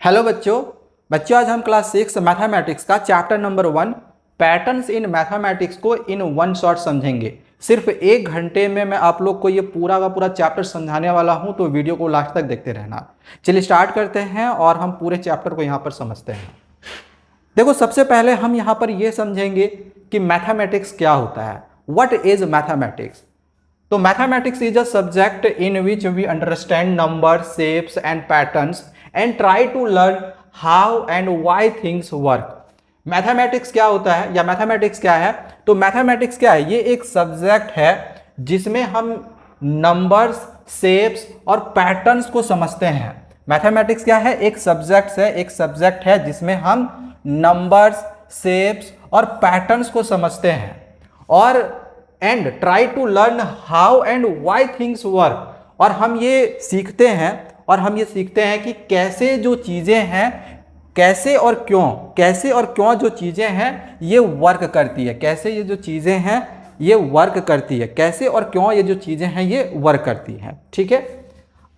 Hello बच्चों आज हम क्लास 6 मैथमेटिक्स का chapter number 1 patterns in mathematics को इन वन शॉट समझेंगे। सिर्फ 1 घंटे में मैं आप लोग को ये पूरा का पूरा चैप्टर समझाने वाला हूं, तो वीडियो को लास्ट तक देखते रहना। चलिए स्टार्ट करते हैं और हम पूरे चैप्टर को यहाँ पर समझते हैं। देखो, सबसे पहले हम यहाँ पर ये समझेंगे कि मैथमेटिक्स क्या होता है। What is mathematics? तो mathematics is a subject in which we understand number, shapes and patterns and try to learn how and why things work. Mathematics क्या होता है या मैथमेटिक्स क्या है? तो मैथमेटिक्स क्या है? ये एक सब्जेक्ट है जिसमें हम नंबर्स, शेप्स और पैटर्न्स को समझते हैं। मैथमेटिक्स क्या है? एक सब्जेक्ट है जिसमें हम नंबर्स, शेप्स और पैटर्न्स को समझते हैं और and try to learn how and why things work. और हम ये सीखते हैं कि कैसे जो चीज़ें हैं, कैसे और क्यों जो चीज़ें हैं ये वर्क करती है, कैसे ये जो चीज़ें हैं ये वर्क करती है, कैसे और क्यों ये जो चीज़ें हैं ये वर्क करती हैं। ठीक है,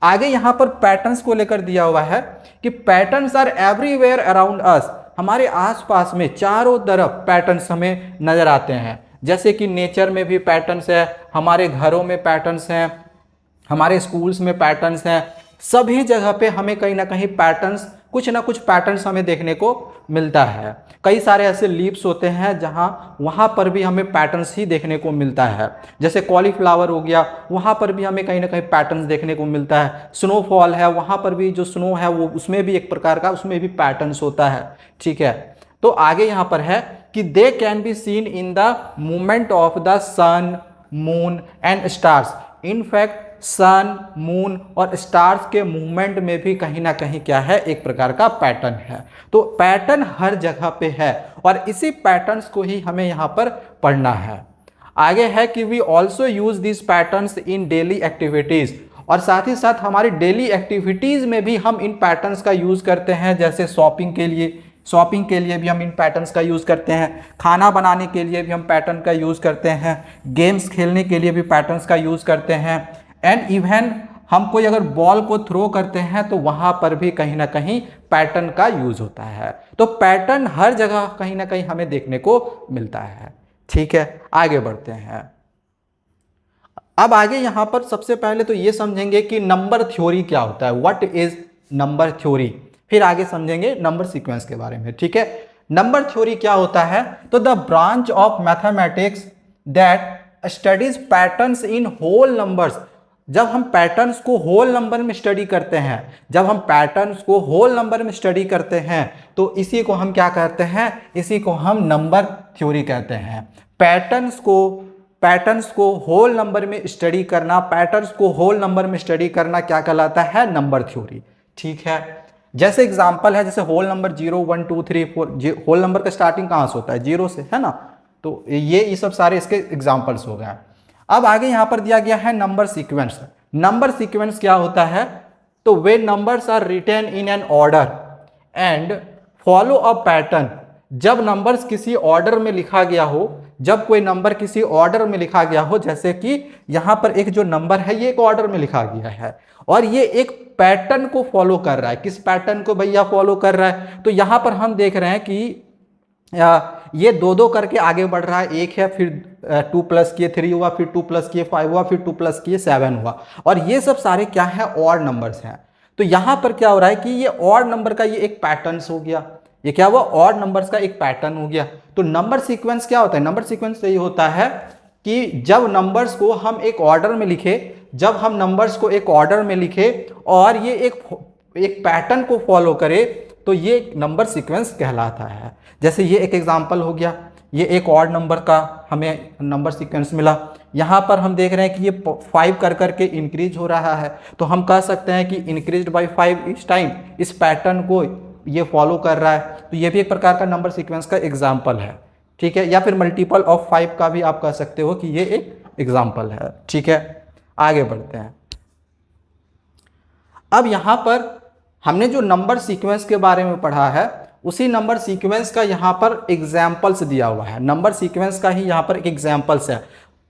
आगे यहाँ पर पैटर्न्स को लेकर दिया हुआ है कि patterns are everywhere around us. हमारे आसपास में चारों तरफ पैटर्न्स हमें नजर आते हैं। जैसे कि नेचर में भी पैटर्न्स है, हमारे घरों में पैटर्न्स हैं, हमारे स्कूल्स में पैटर्न्स हैं, सभी जगह पे हमें कहीं ना कहीं पैटर्न्स, कुछ ना कुछ पैटर्न्स हमें देखने को मिलता है। कई सारे ऐसे लीव्स होते हैं वहाँ पर भी हमें पैटर्न्स ही देखने को मिलता है। जैसे कॉलीफ्लावर हो गया, वहाँ पर भी हमें कहीं ना कहीं पैटर्न्स देखने को मिलता है। स्नोफॉल है, वहाँ पर भी जो स्नो है वो उसमें भी एक प्रकार का उसमें भी पैटर्न्स होता है। ठीक है, तो आगे यहाँ पर है कि they can be seen in the movement of the sun, moon and stars. In fact sun, moon और स्टार्स के मूवमेंट में भी कहीं ना कहीं क्या है, एक प्रकार का पैटर्न है। तो पैटर्न हर जगह पे है और इसी पैटर्न्स को ही हमें यहाँ पर पढ़ना है। आगे है कि we also use this patterns in daily activities. और साथ ही साथ हमारी डेली एक्टिविटीज में भी हम इन पैटर्न्स का यूज करते हैं। जैसे शॉपिंग के लिए भी हम इन पैटर्न्स का यूज़ करते हैं, खाना बनाने के लिए भी हम पैटर्न का यूज़ करते हैं, गेम्स खेलने के लिए भी पैटर्न्स का यूज़ करते हैं, एंड इवन हम कोई अगर बॉल को थ्रो करते हैं तो वहाँ पर भी कहीं ना कहीं पैटर्न का यूज़ होता है। तो पैटर्न हर जगह कहीं ना कहीं हमें देखने को मिलता है। ठीक है, आगे बढ़ते हैं। अब आगे यहाँ पर सबसे पहले तो ये समझेंगे कि नंबर थ्योरी क्या होता है। What is number theory? फिर आगे समझेंगे नंबर सीक्वेंस के बारे में। ठीक है, नंबर थ्योरी क्या होता है? तो the branch of mathematics that studies patterns in whole numbers. जब हम पैटर्न्स को होल नंबर में स्टडी करते हैं, तो इसी को हम क्या कहते हैं? इसी को हम नंबर थ्योरी कहते हैं। पैटर्न्स को होल नंबर में स्टडी करना, क्या कहलाता है? Number theory. ठीक है, जैसे एग्जांपल है, जैसे होल नंबर 0 1 2 3 4, होल नंबर का स्टार्टिंग कहाँ से होता है? 0 से, है ना। तो ये सब सारे इसके एग्जांपल्स हो गए। अब आगे यहाँ पर दिया गया है नंबर सीक्वेंस। नंबर सीक्वेंस क्या होता है? तो वे numbers are written in an order and follow a pattern. जब नंबर्स किसी ऑर्डर में लिखा गया हो, जब कोई नंबर किसी ऑर्डर में लिखा गया हो, जैसे कि यहाँ पर एक जो नंबर है ये एक ऑर्डर में लिखा गया है और ये एक पैटर्न को फॉलो कर रहा है। किस पैटर्न को भैया फॉलो कर रहा है? तो यहाँ पर हम देख रहे हैं कि ये 2 करके आगे बढ़ रहा है। एक है, फिर 2 प्लस किए 3 हुआ, फिर 2 प्लस किए 5 हुआ, फिर 2 प्लस किए 7 हुआ। और ये सब सारे क्या है? ऑड नंबर्स हैं। तो यहाँ पर क्या हो रहा है कि ये ऑड नंबर का ये एक पैटर्न हो गया। ये क्या हुआ? ऑड नंबर्स का एक पैटर्न हो गया। तो नंबर सीक्वेंस क्या होता है? नंबर सीक्वेंस ये होता है कि जब नंबर्स को हम एक ऑर्डर में लिखे, और ये एक पैटर्न को फॉलो करे, तो ये नंबर सीक्वेंस कहलाता है। जैसे ये एक एग्जांपल हो गया, ये एक ऑड नंबर का हमें नंबर सीक्वेंस मिला। यहाँ पर हम देख रहे हैं कि ये 5 कर करके इंक्रीज हो रहा है, तो हम कह सकते हैं कि इंक्रीज्ड बाय 5 इस टाइम इस पैटर्न को ये फॉलो कर रहा है। तो ये भी एक प्रकार का नंबर सीक्वेंस का एग्जाम्पल है। ठीक है, या फिर मल्टीपल ऑफ 5 का भी आप कह सकते हो कि ये एक एग्जाम्पल है। ठीक है, आगे बढ़ते हैं। अब यहाँ पर हमने जो नंबर सीक्वेंस के बारे में पढ़ा है, उसी नंबर सीक्वेंस का यहाँ पर एग्जाम्पल्स दिया हुआ है। नंबर सीक्वेंस का ही यहाँ पर एक एग्जाम्पल्स है।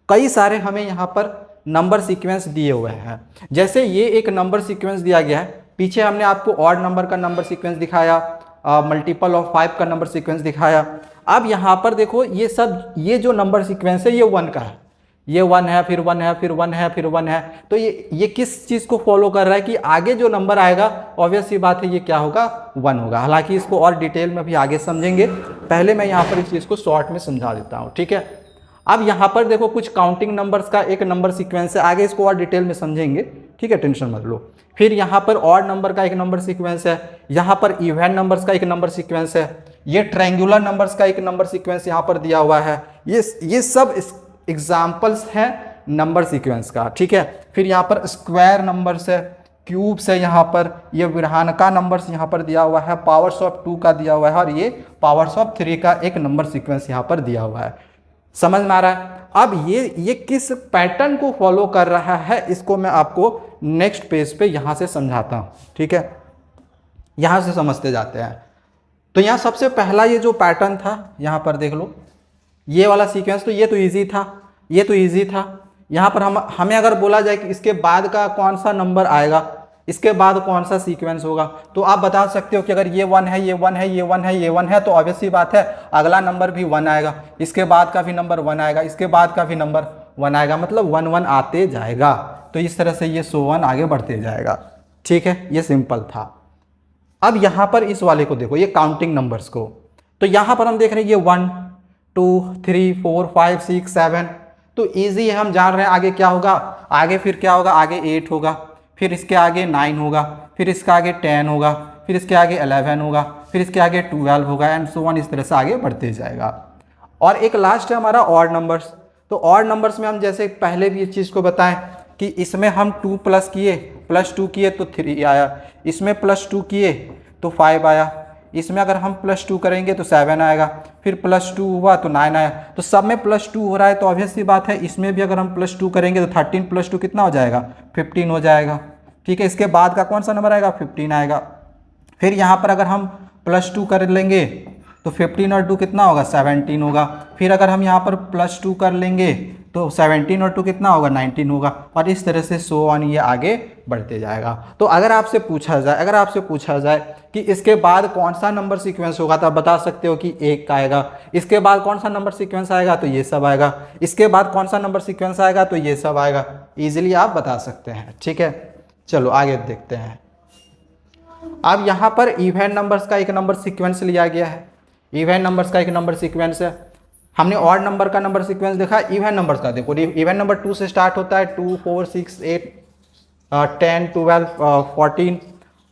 कई सारे हमें यहाँ पर नंबर सीक्वेंस दिए हुए हैं। जैसे ये एक नंबर सीक्वेंस दिया गया है पीछे हमने आपको ऑड नंबर का नंबर सीक्वेंस दिखाया, मल्टीपल ऑफ 5 का नंबर सीक्वेंस दिखाया। अब यहाँ पर देखो ये जो नंबर सीक्वेंस है ये 1 का है, ये 1 है, फिर 1 है, फिर 1 है, फिर 1 है। तो ये किस चीज़ को फॉलो कर रहा है कि आगे जो नंबर आएगा ऑब्वियस सी बात है ये क्या होगा, 1 होगा। हालांकि इसको और डिटेल में भी आगे समझेंगे, पहले मैं यहाँ पर इस चीज़ को शॉर्ट में समझा देता हूँ, ठीक है। अब यहाँ पर देखो कुछ काउंटिंग नंबर्स का एक नंबर सीक्वेंस है, आगे इसको और डिटेल में समझेंगे, ठीक है, टेंशन मत लो। फिर यहाँ पर ऑड नंबर का एक नंबर सीक्वेंस है, यहाँ पर इवन नंबर्स का एक नंबर सीक्वेंस है, ये ट्रायंगुलर नंबर्स का एक नंबर सीक्वेंस यहाँ पर दिया हुआ है। ये सब एग्जाम्पल्स हैं नंबर सीक्वेंस का, ठीक है। फिर यहाँ पर स्क्वायर नंबर्स है, क्यूब्स है, यहाँ पर ये विरहानका नंबर्स यहाँ पर दिया हुआ है, पावर्स ऑफ 2 का दिया हुआ है, और ये पावर्स ऑफ 3 का एक नंबर सीक्वेंस यहाँ पर दिया हुआ है। समझ में आ रहा है? अब ये किस पैटर्न को फॉलो कर रहा है इसको मैं आपको नेक्स्ट पेज पे यहाँ से समझाता हूँ, ठीक है। यहाँ से समझते जाते हैं। तो यहाँ सबसे पहला ये जो पैटर्न था यहाँ पर देख लो, ये वाला सीक्वेंस, तो ये तो ईजी था, ये तो ईजी था। यहाँ पर हमें अगर बोला जाए कि इसके बाद का कौन सा नंबर आएगा, इसके बाद कौन सा सीक्वेंस होगा, तो आप बता सकते हो कि अगर ये 1 है, ये 1 है, ये 1 है, ये 1 है, तो ऑब्वियस सी बात है अगला नंबर भी 1 आएगा, इसके बाद का भी नंबर 1 आएगा, इसके बाद का भी नंबर 1 आएगा, मतलब 1 1 आते जाएगा। तो इस तरह से ये 1 आगे बढ़ते जाएगा, ठीक है। ये सिंपल था। अब यहाँ पर इस वाले को देखो, ये काउंटिंग नंबर्स को, तो यहाँ पर हम देख रहे हैं ये 1 2 3 4 5 6 7, तो ईजी है, हम जान रहे हैं आगे क्या होगा, आगे फिर क्या होगा, आगे 8 होगा, फिर इसके आगे 9 होगा, फिर इसके आगे 10 होगा, फिर इसके आगे 11 होगा, फिर इसके आगे 12 होगा, एंड सो ऑन, इस तरह से आगे बढ़ते जाएगा। और एक लास्ट है हमारा ऑड नंबर्स। तो ऑड नंबर्स में हम जैसे पहले भी इस चीज़ को बताएं कि इसमें हम 2 प्लस किए, +2 किए तो 3 आया, इसमें +2 किए तो 5 आया, इसमें अगर हम +2 करेंगे तो 7 आएगा, फिर +2 हुआ तो 9 आया। तो सब में +2 हो रहा है, तो ऑब्वियस सी बात है इसमें भी अगर हम +2 करेंगे तो 13 + 2 कितना हो जाएगा, 15 हो जाएगा, ठीक है। इसके बाद का कौन सा नंबर आएगा, 15 आएगा। फिर यहाँ पर अगर हम +2 कर लेंगे तो 15 और 2 कितना होगा, 17 होगा। फिर अगर हम यहाँ पर +2 कर लेंगे तो 17 और 2 कितना होगा, 19 होगा, और इस तरह से सो ऑन ये आगे बढ़ते जाएगा। तो अगर आपसे पूछा जाए कि इसके बाद कौन सा नंबर सीक्वेंस होगा, तो आप बता सकते हो कि 1 का आएगा, इसके बाद कौन सा नंबर सीक्वेंस आएगा तो ये सब आएगा, इसके बाद कौन सा नंबर सीक्वेंस आएगा तो ये सब आएगा। ईजिली आप बता सकते हैं, ठीक है। चलो आगे देखते हैं। अब यहाँ पर इवन नंबर्स का एक नंबर सीक्वेंस लिया गया है, इवन नंबर्स का एक नंबर सीक्वेंस है। हमने ऑड नंबर का नंबर सीक्वेंस देखा, इवन नंबर्स का देखो, इवन नंबर 2 से स्टार्ट होता है, 2 4 6 8 10 12 14।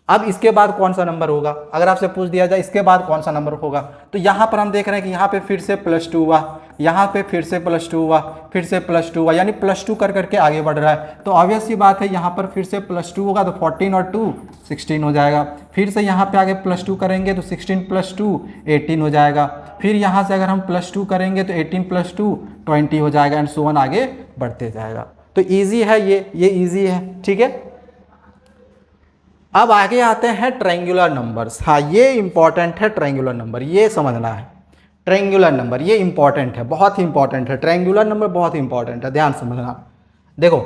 अब इसके बाद कौन सा नंबर होगा, अगर आपसे पूछ दिया जाए इसके बाद कौन सा नंबर होगा, तो यहाँ पर हम देख रहे हैं कि यहाँ पे फिर से +2 हुआ, यहाँ पे फिर से +2 हुआ, फिर से +2 हुआ, यानी +2 कर करके आगे बढ़ रहा है। तो ऑब्वियस सी बात है यहाँ पर फिर से +2 होगा तो 14 और 2 16 हो जाएगा। फिर से यहाँ पे आगे +2 करेंगे तो 16 + 2 18 हो जाएगा। फिर यहाँ से अगर हम +2 करेंगे तो 18 + 2 20 हो जाएगा, एंड सो ऑन आगे बढ़ते जाएगा। तो ईजी है ये ईजी है, ठीक है। अब आगे आते हैं ट्रायंगुलर नंबर्स। हाँ, ये इंपॉर्टेंट है, ट्रायंगुलर नंबर ये समझना है। ट्रायंगुलर नंबर ये इंपॉर्टेंट है, बहुत ही इंपॉर्टेंट है, ट्रायंगुलर नंबर बहुत ही इंपॉर्टेंट है, ध्यान समझना। देखो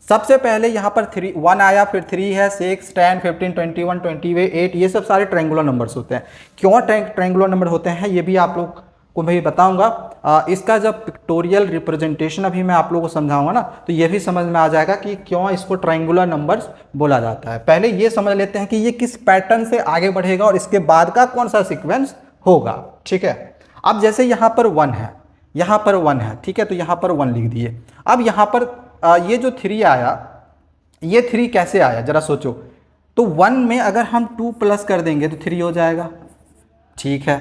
सबसे पहले यहाँ पर 1 आया, फिर 3 है, 6 10 15 21 28, ये सब सारे ट्रायंगुलर नंबर्स होते हैं। क्यों ट्रायंगुलर नंबर होते हैं ये भी आप लोग को मैं बताऊंगा। इसका जब पिक्टोरियल रिप्रेजेंटेशन अभी मैं आप लोगों को समझाऊंगा ना, तो ये भी समझ में आ जाएगा कि क्यों इसको ट्रायंगुलर नंबर्स बोला जाता है। पहले ये समझ लेते हैं कि ये किस पैटर्न से आगे बढ़ेगा और इसके बाद का कौन सा सीक्वेंस होगा, ठीक है। अब जैसे यहाँ पर 1 है, यहाँ पर 1 है, ठीक है, तो यहाँ पर 1 लिख दिए। अब यहाँ पर ये जो 3 आया, ये 3 कैसे आया जरा सोचो। तो 1 में अगर हम 2 प्लस कर देंगे तो 3 हो जाएगा, ठीक है।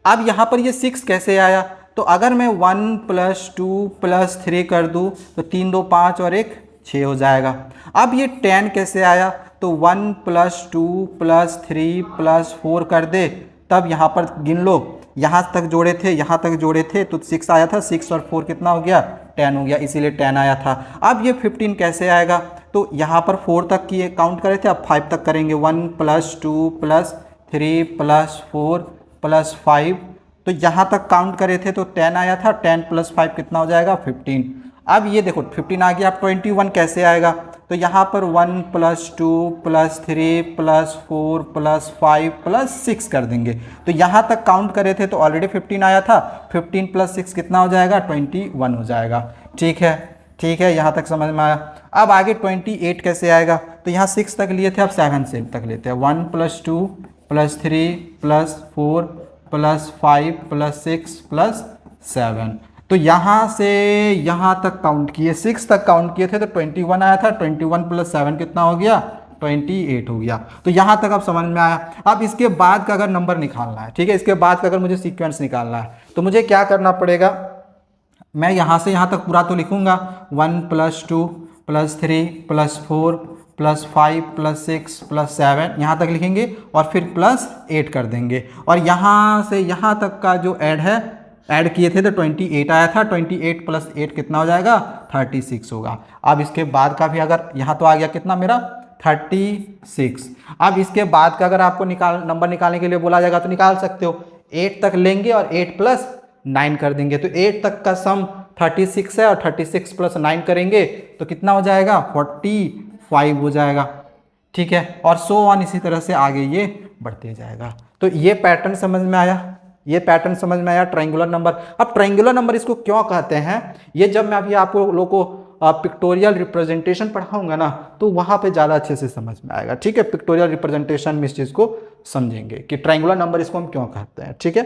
अब यहाँ पर ये 6 कैसे आया, तो अगर मैं 1 + 2 + 3 कर दूँ तो 3 2 5 और 1 6 हो जाएगा। अब ये 10 कैसे आया, तो 1 + 2 + 3 + 4 कर दे, तब यहाँ पर गिन लो, यहाँ तक जोड़े थे, यहाँ तक जोड़े थे तो 6 आया था, 6 और 4 कितना हो गया, 10 हो गया, इसीलिए 10 आया था। अब ये 15 कैसे आएगा, तो यहाँ पर 4 तक की काउंट करे थे, अब 5 तक करेंगे, 1 + 2 + 3 + 4 + 5, तो यहाँ तक काउंट करे थे तो 10 आया था, 10 + 5 कितना हो जाएगा, 15। अब ये देखो 15 आ गया। अब 21 कैसे आएगा, तो यहाँ पर 1 + 2 + 3 + 4 + 5 + 6 कर देंगे। तो यहाँ तक काउंट करे थे तो ऑलरेडी 15 आया था, 15 + 6 कितना हो जाएगा, 21 हो जाएगा। ठीक है, यहाँ तक समझ में आया। अब आगे 28 कैसे आएगा, तो यहाँ 6 तक लिए थे, अब 7 से तक लेते हैं। 1 + 2 + 3 + 4 + 5 + 6 + 7। तो यहाँ से यहाँ तक काउंट किए, 6 तक काउंट किए थे तो 21 आया था, 21 + 7 कितना हो गया, 28 हो गया। तो यहाँ तक अब समझ में आया। अब इसके बाद का अगर नंबर निकालना है, ठीक है, इसके बाद का अगर मुझे सीक्वेंस निकालना है तो मुझे क्या करना पड़ेगा, मैं यहाँ से यहाँ तक पूरा तो लिखूंगा, 1 + 2 + 3 + 4 + 5 + 6 + 7 यहाँ तक लिखेंगे और फिर +8 कर देंगे। और यहाँ से यहाँ तक का जो ऐड किए थे तो 28 आया था, 28 + 8 कितना हो जाएगा, 36 होगा। अब इसके बाद का भी अगर यहाँ तो आ गया कितना मेरा, 36। अब इसके बाद का अगर आपको नंबर निकालने के लिए बोला जाएगा तो निकाल सकते हो। 8 तक लेंगे और 8 + 9 कर देंगे, तो 8 तक का सम 36 है और 36 + 9 करेंगे तो कितना हो जाएगा, 45 हो जाएगा। ठीक है, और सो ऑन इसी तरह से आगे ये बढ़ते जाएगा। तो ये पैटर्न समझ में आया, ये पैटर्न समझ में आया ट्रायंगुलर नंबर। अब ट्रायंगुलर नंबर इसको क्यों कहते हैं, ये जब मैं अभी आप लोगों को पिक्टोरियल रिप्रेजेंटेशन पढ़ाऊंगा ना तो वहां पे ज़्यादा अच्छे से समझ में आएगा। ठीक है, पिक्टोरियल रिप्रेजेंटेशन में इस चीज़ को समझेंगे कि ट्रायंगुलर नंबर इसको हम क्यों कहते हैं। ठीक है,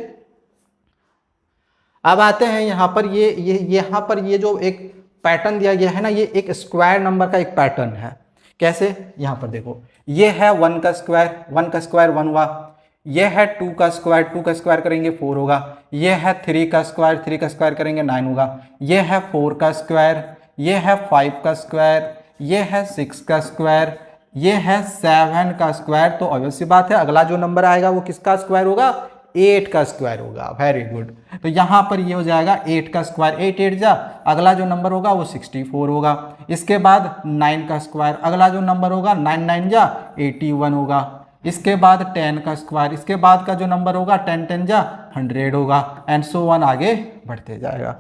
अब आते हैं यहाँ पर, यहाँ पर ये जो एक पैटर्न दिया गया है ना, ये एक स्क्वायर नंबर का एक पैटर्न है। कैसे, यहाँ पर देखो, ये है 1 का स्क्वायर, 1 का स्क्वायर 1 हुआ। ये है 2 का स्क्वायर, 2 का स्क्वायर करेंगे 4 होगा। ये है 3 का स्क्वायर, 3 का स्क्वायर करेंगे 9 होगा। ये है 4 का स्क्वायर, ये है 5 का स्क्वायर, ये है 6 का स्क्वायर, ये है 7 का स्क्वायर। तो ऑब्वियस सी बात है अगला जो नंबर आएगा वो किसका स्क्वायर होगा, 8 का स्क्वायर होगा। वेरी गुड, तो यहाँ पर ये हो जाएगा 8 का स्क्वायर, 8 8 जा, अगला जो नंबर होगा वो 64 होगा। इसके बाद 9 का स्क्वायर, अगला जो नंबर होगा 9 9 जा 81 होगा। इसके बाद 10 का स्क्वायर, इसके बाद का जो नंबर होगा 10 10 जा 100 होगा, एंड सो ऑन आगे बढ़ते जाएगा।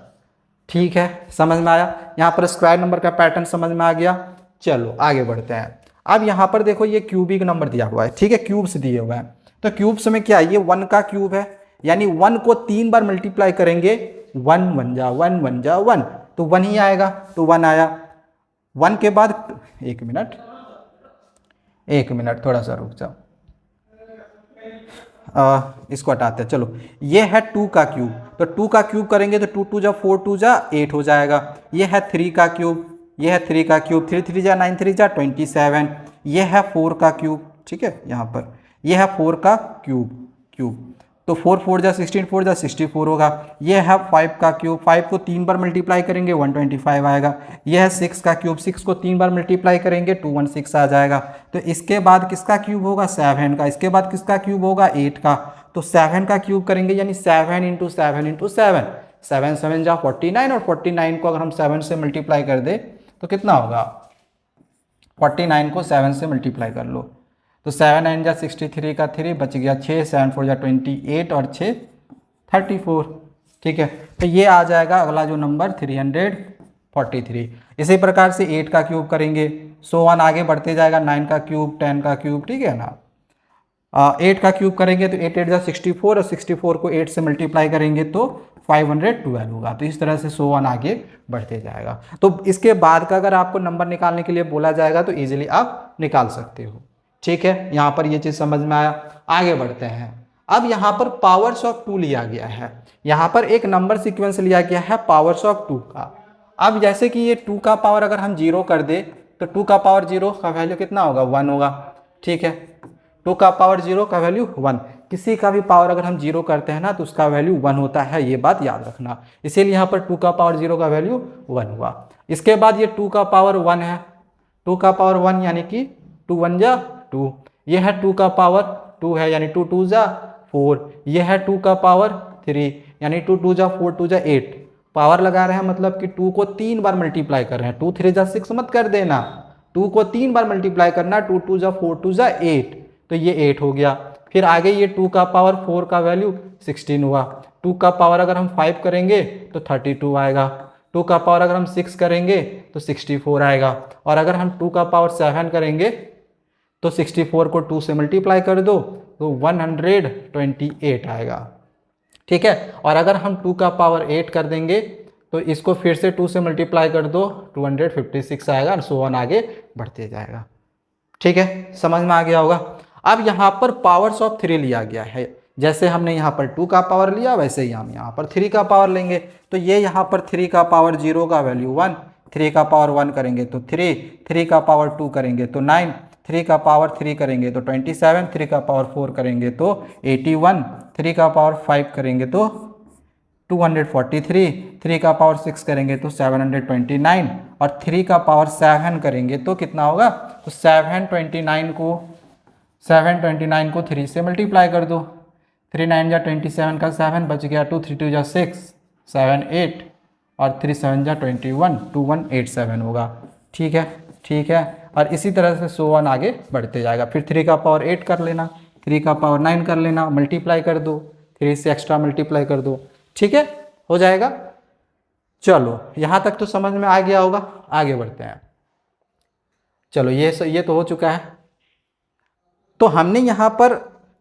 ठीक है, समझ में आया, यहाँ पर स्क्वायर नंबर का पैटर्न समझ में आ गया। चलो आगे बढ़ते हैं। अब यहाँ पर देखो ये क्यूबिक नंबर दिया हुआ है, ठीक है, क्यूब्स दिए हुए हैं। तो क्यूब्स में क्या है, ये 1 का क्यूब है, यानी 1 को 3 बार मल्टीप्लाई करेंगे, 1 1 जा 1 1 जा 1, तो 1 ही आएगा, तो 1 आया। 1 के बाद एक मिनट थोड़ा सा रुक जाओ, इसको हटाते हैं। चलो, ये है 2 का क्यूब, तो 2 का क्यूब करेंगे तो 2 2 जा 4 2 जा 8 हो जाएगा। ये है 3 का क्यूब, ये है 3 का क्यूब, 3 3 जा 9 3 जा 27। ये है 4 का क्यूब, ठीक है, यहाँ पर ये है 4 का क्यूब, तो 4 4 जा 16, 4 जा 64 होगा। ये है 5 का क्यूब, 5 को 3 बार मल्टीप्लाई करेंगे 125 आएगा। यह है 6 का क्यूब, 6 को 3 बार मल्टीप्लाई करेंगे 216 आ जाएगा। तो इसके बाद किसका क्यूब होगा, 7 का। इसके बाद किसका क्यूब होगा, 8 का। तो 7 का क्यूब करेंगे, यानी 7 × 7 × 7, 7 7 जा 49, और 49 को अगर हम 7 से मल्टीप्लाई कर दे तो कितना होगा, 49 को 7 से मल्टीप्लाई कर लो, तो 7 9 जा 63 का 3 बच गया 6, 7 4 जा 28 और 6 34। ठीक है, तो ये आ जाएगा अगला जो नंबर 343। इसी प्रकार से 8 का क्यूब करेंगे, सो ऑन आगे बढ़ते जाएगा, 9 का क्यूब, 10 का क्यूब, ठीक है ना। 8 का क्यूब करेंगे तो 8 8 जा 64, और 64 को 8 से मल्टीप्लाई करेंगे तो 512 होगा। तो इस तरह से सो ऑन आगे बढ़ते जाएगा। तो इसके बाद का अगर आपको नंबर निकालने के लिए बोला जाएगा तो इजीली आप निकाल सकते हो। ठीक है, यहाँ पर ये चीज़ समझ में आया। आगे बढ़ते हैं। अब यहाँ पर पावर्स ऑफ 2 लिया गया है, यहाँ पर एक नंबर सीक्वेंस लिया गया है पावर्स ऑफ 2 का। अब जैसे कि ये 2 का पावर अगर हम 0 कर दे तो 2 का पावर 0 का वैल्यू कितना होगा, 1 होगा। ठीक है, 2 का पावर 0 का वैल्यू 1। किसी का भी पावर अगर हम 0 करते हैं ना तो उसका वैल्यू 1 होता है, ये बात याद रखना। इसीलिए यहाँ पर 2 का पावर 0 का वैल्यू 1 हुआ। इसके बाद ये 2 का पावर 1 है, 2 का पावर 1 यानी कि 2 1 जा 2। ये है 2 का पावर 2 है, यानी 2 2 जा 4। ये है 2 का पावर 3, यानी 2 2 जा 4 2 जा 8। पावर लगा रहे हैं मतलब कि 2 को 3 बार मल्टीप्लाई कर रहे हैं, 2 3 जा 6 मत कर देना, 2 को 3 बार मल्टीप्लाई करना, 2 2 जा 4 2 जा 8, तो ये 8 हो गया। फिर आगे ये 2 का पावर 4 का वैल्यू 16 हुआ। 2 का पावर अगर हम 5 करेंगे तो 32 आएगा। 2 का पावर अगर हम 6 करेंगे तो 64 आएगा, और अगर हम 2 का पावर 7 करेंगे तो 64 को 2 से मल्टीप्लाई कर दो तो 128 आएगा। ठीक है, और अगर हम 2 का पावर 8 कर देंगे तो इसको फिर से 2 से मल्टीप्लाई कर दो 256 आएगा, और सो ऑन आगे बढ़ते जाएगा। ठीक है, समझ में आ गया होगा। अब यहाँ पर पावर्स ऑफ 3 लिया गया है, जैसे हमने यहाँ पर 2 का पावर लिया वैसे ही हम यहाँ पर 3 का पावर लेंगे। तो ये यहाँ पर 3 का पावर 0 का वैल्यू 1, 3 का पावर 1 करेंगे तो 3, 3 का पावर 2 करेंगे तो 9, 3 का पावर 3 करेंगे तो 27, 3 का पावर 4 करेंगे तो 81, 3 का पावर 5 करेंगे तो 243, 3 का पावर 6 करेंगे तो 729, और 3 का पावर 7 करेंगे तो कितना होगा, तो 729 को 3 से मल्टीप्लाई कर दो, 3 9 जा 27 का 7 बच गया, 2 3 2 जा 6 7 8 और 3 7 जा 21 2187 होगा। ठीक है, ठीक है, और इसी तरह से सो ऑन आगे बढ़ते जाएगा। फिर 3 का पावर 8 कर लेना, 3 का पावर 9 कर लेना, मल्टीप्लाई कर दो, 3 से एक्स्ट्रा मल्टीप्लाई कर दो। ठीक है, हो जाएगा। चलो यहाँ तक तो समझ में आ गया होगा, आगे बढ़ते हैं। चलो ये तो हो चुका है। तो हमने यहाँ पर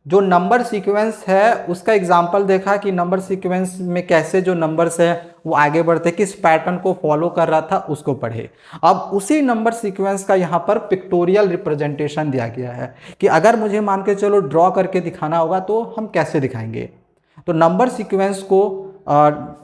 जो नंबर सीक्वेंस है उसका एग्जाम्पल देखा कि नंबर सीक्वेंस में कैसे जो नंबर्स है वो आगे बढ़ते, किस पैटर्न को फॉलो कर रहा था उसको पढ़े। अब उसी नंबर सीक्वेंस का यहाँ पर पिक्टोरियल रिप्रेजेंटेशन दिया गया है कि अगर मुझे मान के चलो ड्रॉ करके दिखाना होगा तो हम कैसे दिखाएंगे। तो नंबर सीक्वेंस को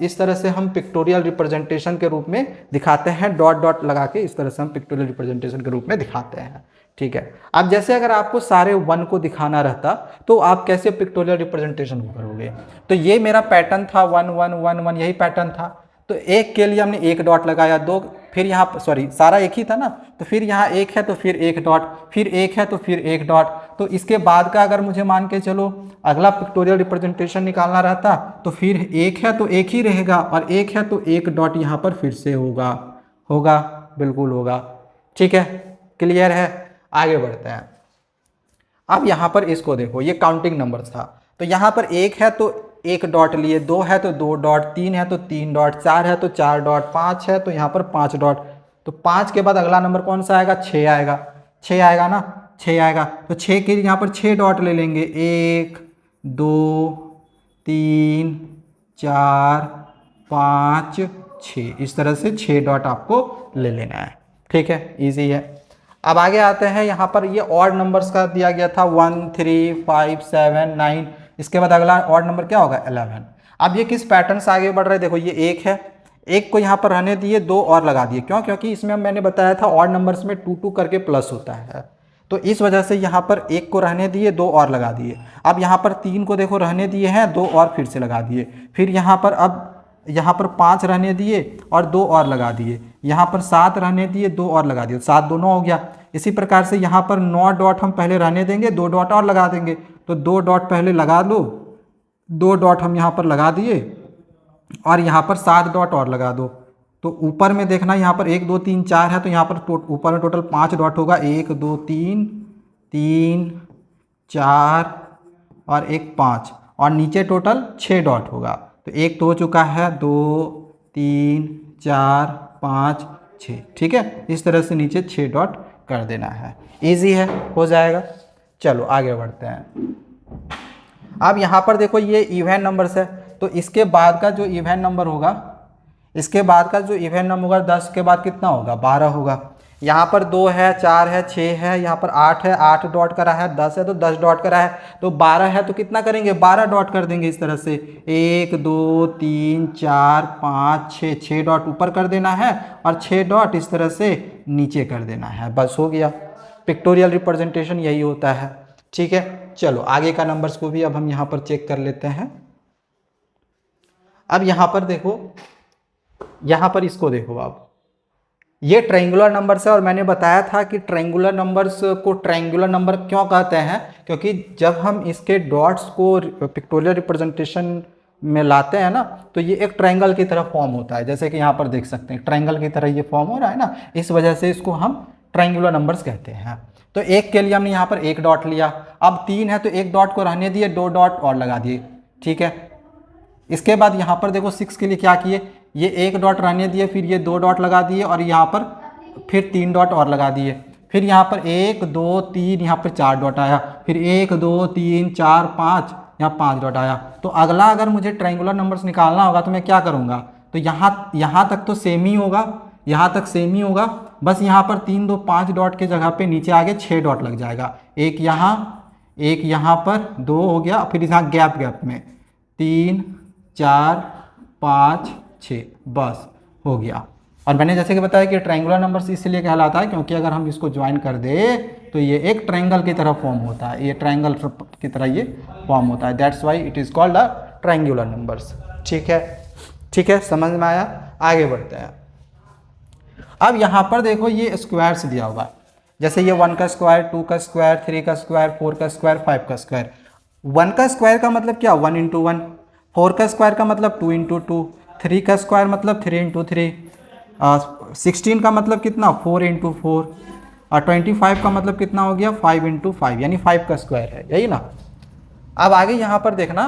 इस तरह से हम पिक्टोरियल रिप्रेजेंटेशन के रूप में दिखाते हैं, डॉट डॉट लगा के इस तरह से हम पिक्टोरियल रिप्रेजेंटेशन के रूप में दिखाते हैं। ठीक है, अब जैसे अगर आपको सारे 1 को दिखाना रहता तो आप कैसे पिक्टोरियल रिप्रेजेंटेशन करोगे। तो ये मेरा पैटर्न था 1 1 1 1, यही पैटर्न था। तो एक के लिए हमने 1 डॉट लगाया, 2 फिर यहाँ सॉरी सारा एक ही था ना, तो फिर यहाँ 1 है तो फिर 1 डॉट, फिर 1 है तो फिर 1 डॉट। तो इसके बाद का अगर मुझे मान के चलो अगला पिक्टोरियल रिप्रेजेंटेशन निकालना रहता तो फिर 1 है तो 1 ही रहेगा, और 1 है तो 1 डॉट यहाँ पर फिर से होगा, बिल्कुल होगा। ठीक है, क्लियर है, आगे बढ़ते हैं। अब यहाँ पर इसको देखो, ये काउंटिंग नंबर था। तो यहाँ पर 1 है तो 1 डॉट लिए, 2 है तो 2 डॉट, 3 है तो 3 डॉट, 4 है तो 4 डॉट, 5 है तो यहाँ पर 5 डॉट। तो 5 के बाद अगला नंबर कौन सा आएगा, 6 आएगा, 6 आएगा ना, 6 आएगा। तो 6 के लिए यहाँ पर 6 डॉट ले लेंगे, 1 2 3 4 5 6, इस तरह से 6 डॉट आपको ले लेना है। ठीक है, इजी है। अब आगे आते हैं, यहाँ पर ये ऑड नंबर्स का दिया गया था 1 3 5 7 9, इसके बाद अगला ऑड नंबर क्या होगा 11। अब ये किस पैटर्न से आगे बढ़ रहे हैं, देखो ये 1 है, 1 को यहाँ पर रहने दिए, 2 और लगा दिए, क्यों, क्योंकि इसमें मैंने बताया था ऑड नंबर्स में 2 2 करके प्लस होता है, तो इस वजह से यहाँ पर 1 को रहने दिए, 2 और लगा दिए। अब यहाँ पर 3 को देखो रहने दिए हैं, 2 और फिर से लगा दिए। फिर यहाँ पर अब यहाँ पर 5 रहने दिए और 2 और लगा दिए, यहाँ पर 7 रहने दिए, 2 और लगा दिए, 7 दोनों हो गया। इसी प्रकार से यहाँ पर 9 डॉट हम पहले रहने देंगे, 2 डॉट और लगा देंगे, तो 2 डॉट पहले लगा दो, 2 डॉट हम यहाँ पर लगा दिए, और यहाँ पर 7 डॉट और लगा दो। तो ऊपर में देखना, यहाँ पर 1 2 3 4 है, तो यहाँ पर ऊपर में टोटल 5 डॉट होगा, 1 2 3 3 4 और 1 5, और नीचे टोटल 6 डॉट होगा। तो 1 तो हो चुका है, 2 3 4 5 6। ठीक है, इस तरह से नीचे 6 डॉट कर देना है, इजी है, हो जाएगा। चलो आगे बढ़ते हैं। अब यहाँ पर देखो ये इवन नंबर्स है, तो इसके बाद का जो इवन नंबर होगा, इसके बाद का जो इवन नंबर होगा 10 के बाद कितना होगा, 12 होगा। यहाँ पर 2 है, 4 है, 6 है, यहाँ पर 8 है, 8 डॉट करा है, 10 है तो 10 डॉट करा है, तो 12 है तो कितना करेंगे, 12 डॉट कर देंगे इस तरह से, 1 2 3 4 5 6, 6 डॉट ऊपर कर देना है और 6 डॉट इस तरह से नीचे कर देना है, बस हो गया। पिक्टोरियल रिप्रेजेंटेशन यही होता है। ठीक है, चलो आगे का नंबर्स को भी अब हम यहाँ पर चेक कर लेते हैं। अब यहाँ पर देखो, यहाँ पर इसको देखो, आप ये ट्रायंगुलर नंबर्स है, और मैंने बताया था कि ट्रायंगुलर नंबर्स को ट्रायंगुलर नंबर क्यों कहते हैं, क्योंकि जब हम इसके डॉट्स को पिक्टोरियल रिप्रेजेंटेशन में लाते हैं ना, तो ये एक ट्रायंगल की तरह फॉर्म होता है, जैसे कि यहाँ पर देख सकते हैं ट्रायंगल की तरह ये फॉर्म हो रहा है ना, इस वजह से इसको हम ट्रायंगुलर नंबर्स कहते हैं। तो 1 के लिए हमने यहाँ पर 1 डॉट लिया, अब 3 है तो 1 डॉट को रहने दिए, 2 डॉट और लगा दिए। ठीक है, इसके बाद यहाँ पर देखो 6 के लिए क्या किए, ये एक डॉट रहने दिए, फिर ये 2 डॉट लगा दिए और यहाँ पर फिर 3 डॉट और लगा दिए, फिर यहाँ पर 1 2 3 यहाँ पर 4 डॉट आया, फिर 1 2 3 4 5 यहाँ 5 डॉट आया। तो अगला अगर मुझे ट्रायंगुलर नंबर्स निकालना होगा तो मैं क्या करूँगा, तो यहाँ तक तो सेम ही होगा, यहाँ तक सेम ही होगा, बस यहाँ पर 3 2 5 डॉट के जगह पे नीचे आगे 6 डॉट लग जाएगा, एक यहाँ पर 2 हो गया, फिर यहाँ गैप में 3 4 5 6, बस हो गया। और मैंने जैसे कि बताया कि ट्रायंगुलर नंबर्स इसलिए कहलाता है क्योंकि अगर हम इसको ज्वाइन कर दे तो ये एक ट्रायंगल की तरह फॉर्म होता है, ये ट्रायंगल की तरह ये फॉर्म होता है, that's why it is called a triangular numbers. ठीक है, समझ में आया। आगे बढ़ते हैं। अब यहाँ पर देखो ये स्क्वायर्स दिया हुआ है, जैसे ये 1 का स्क्वायर, 2 का स्क्वायर, 3 का स्क्वायर, 4 का स्क्वायर, 5 का स्क्वायर। 1 का स्क्वायर का मतलब क्या, 1 इंटू 1, 4 का स्क्वायर का मतलब 2 इंटू 2, 3 का स्क्वायर मतलब 3 इंटू 3, 16 का मतलब कितना 4 इंटू 4, और 25 का मतलब कितना हो गया 5 इंटू 5, यानी 5 का स्क्वायर है, यही ना। अब आगे यहाँ पर देखना,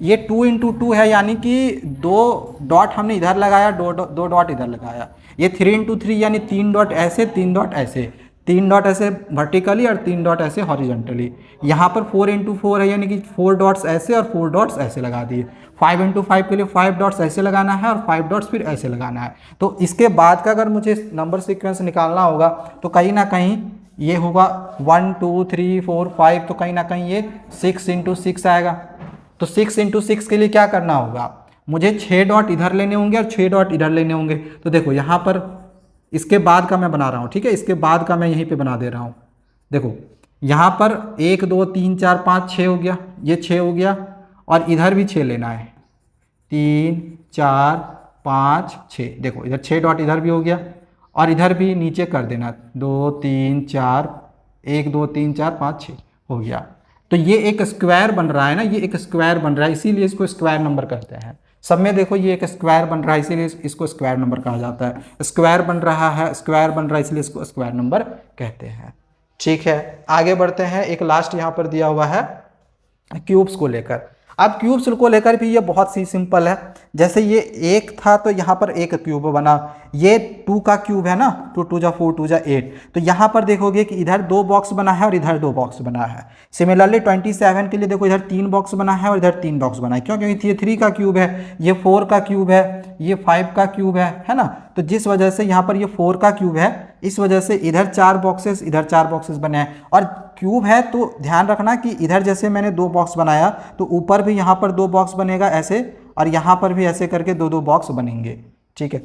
ये 2 इंटू 2 है, यानी कि 2 डॉट हमने इधर लगाया, 2 डॉट इधर लगाया। ये 3 इंटू 3 यानी 3 डॉट ऐसे, 3 डॉट ऐसे, 3 डॉट ऐसे वर्टिकली और 3 डॉट ऐसे हॉरिजॉन्टली। यहाँ पर 4 इंटू 4 है, यानी कि 4 डॉट्स ऐसे और 4 डॉट्स ऐसे लगा दिए। 5 इंटू 5 के लिए 5 डॉट्स ऐसे लगाना है और 5 डॉट्स फिर ऐसे लगाना है। तो इसके बाद का अगर मुझे नंबर सीक्वेंस निकालना होगा तो कहीं ना कहीं ये होगा 1 2 3 4 5, तो कहीं ना कहीं ये 6 इंटू 6 आएगा। तो 6 इंटू 6 के लिए क्या करना होगा, मुझे 6 डॉट इधर लेने होंगे और 6 डॉट इधर लेने होंगे। तो देखो यहाँ पर इसके बाद का मैं बना रहा हूँ, ठीक है, इसके बाद का मैं यहीं पे बना दे रहा हूँ। देखो यहाँ पर 1 2 3 4 5 6 हो गया, ये 6 हो गया, और इधर भी 6 लेना है, 3 4 5 6। देखो इधर 6 डॉट इधर भी हो गया, और इधर भी नीचे कर देना 2 3 4, 1 2 3 4 5 6 हो गया। तो ये एक स्क्वायर बन रहा है ना, ये एक स्क्वायर बन रहा है, इसीलिए इसको स्क्वायर नंबर कहते हैं। सब में देखो ये एक स्क्वायर बन रहा है, इसीलिए इसको स्क्वायर नंबर कहा जाता है। स्क्वायर बन रहा है, स्क्वायर बन रहा है, इसलिए इसको स्क्वायर नंबर कहते हैं। ठीक है, आगे बढ़ते हैं। एक लास्ट यहाँ पर दिया हुआ है क्यूब्स को लेकर। अब क्यूब्स को लेकर भी ये बहुत सी सिंपल है। जैसे ये 1 था तो यहाँ पर एक क्यूब बना, ये 2 का क्यूब है ना, 2 2 जा 4 2 जा 8, तो यहाँ पर देखोगे कि इधर 2 बॉक्स बना है और इधर 2 बॉक्स बना है। सिमिलरली 27 के लिए देखो इधर 3 बॉक्स बना है और इधर 3 बॉक्स बना है। क्यों, क्योंकि ये 3 का क्यूब है, ये 4 का क्यूब है, ये 5 का क्यूब है ना। तो जिस वजह से यहाँ पर ये 4 का क्यूब है, इस वजह से इधर 4 बॉक्सेस, इधर 4 बॉक्सेस बने हैं। और क्यूब है तो ध्यान रखना कि इधर जैसे मैंने 2 बॉक्स बनाया तो ऊपर भी यहाँ पर 2 बॉक्स बनेगा ऐसे, और यहाँ पर भी ऐसे करके 2 2 बॉक्स बनेंगे। ठीक है,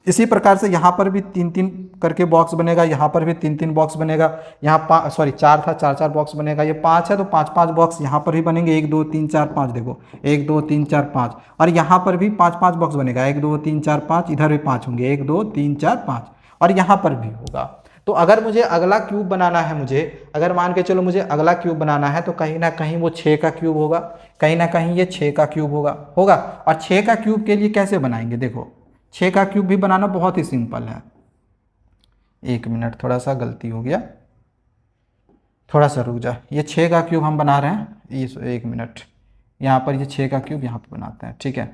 इसी प्रकार से यहाँ पर भी 3 3 करके बॉक्स बनेगा, यहाँ पर भी 3 3 बॉक्स बनेगा, यहाँ 4 था, 4 4 बॉक्स बनेगा। ये 5 है तो 5 5 बॉक्स यहाँ पर भी बनेंगे, 1 2 3 4 5, देखो 1 2 3 4 5, और यहाँ पर भी 5 5 बॉक्स बनेगा, 1 2 3 4 5, इधर भी 5 होंगे, 1 2 3 4 5, और यहाँ पर भी होगा। तो अगर मुझे अगला क्यूब बनाना है, अगर मान के चलो मुझे अगला क्यूब बनाना है, तो कहीं ना कहीं वो 6 का क्यूब होगा, कहीं ना कहीं ये 6 का क्यूब होगा। और 6 का क्यूब के लिए कैसे बनाएंगे, देखो 6 का क्यूब भी बनाना बहुत ही सिंपल है। 1 मिनट, थोड़ा सा गलती हो गया, थोड़ा सा रुक जा। ये 6 का क्यूब हम बना रहे हैं, इस 1 मिनट, यहाँ पर ये 6 का क्यूब यहाँ पर बनाते हैं। ठीक है,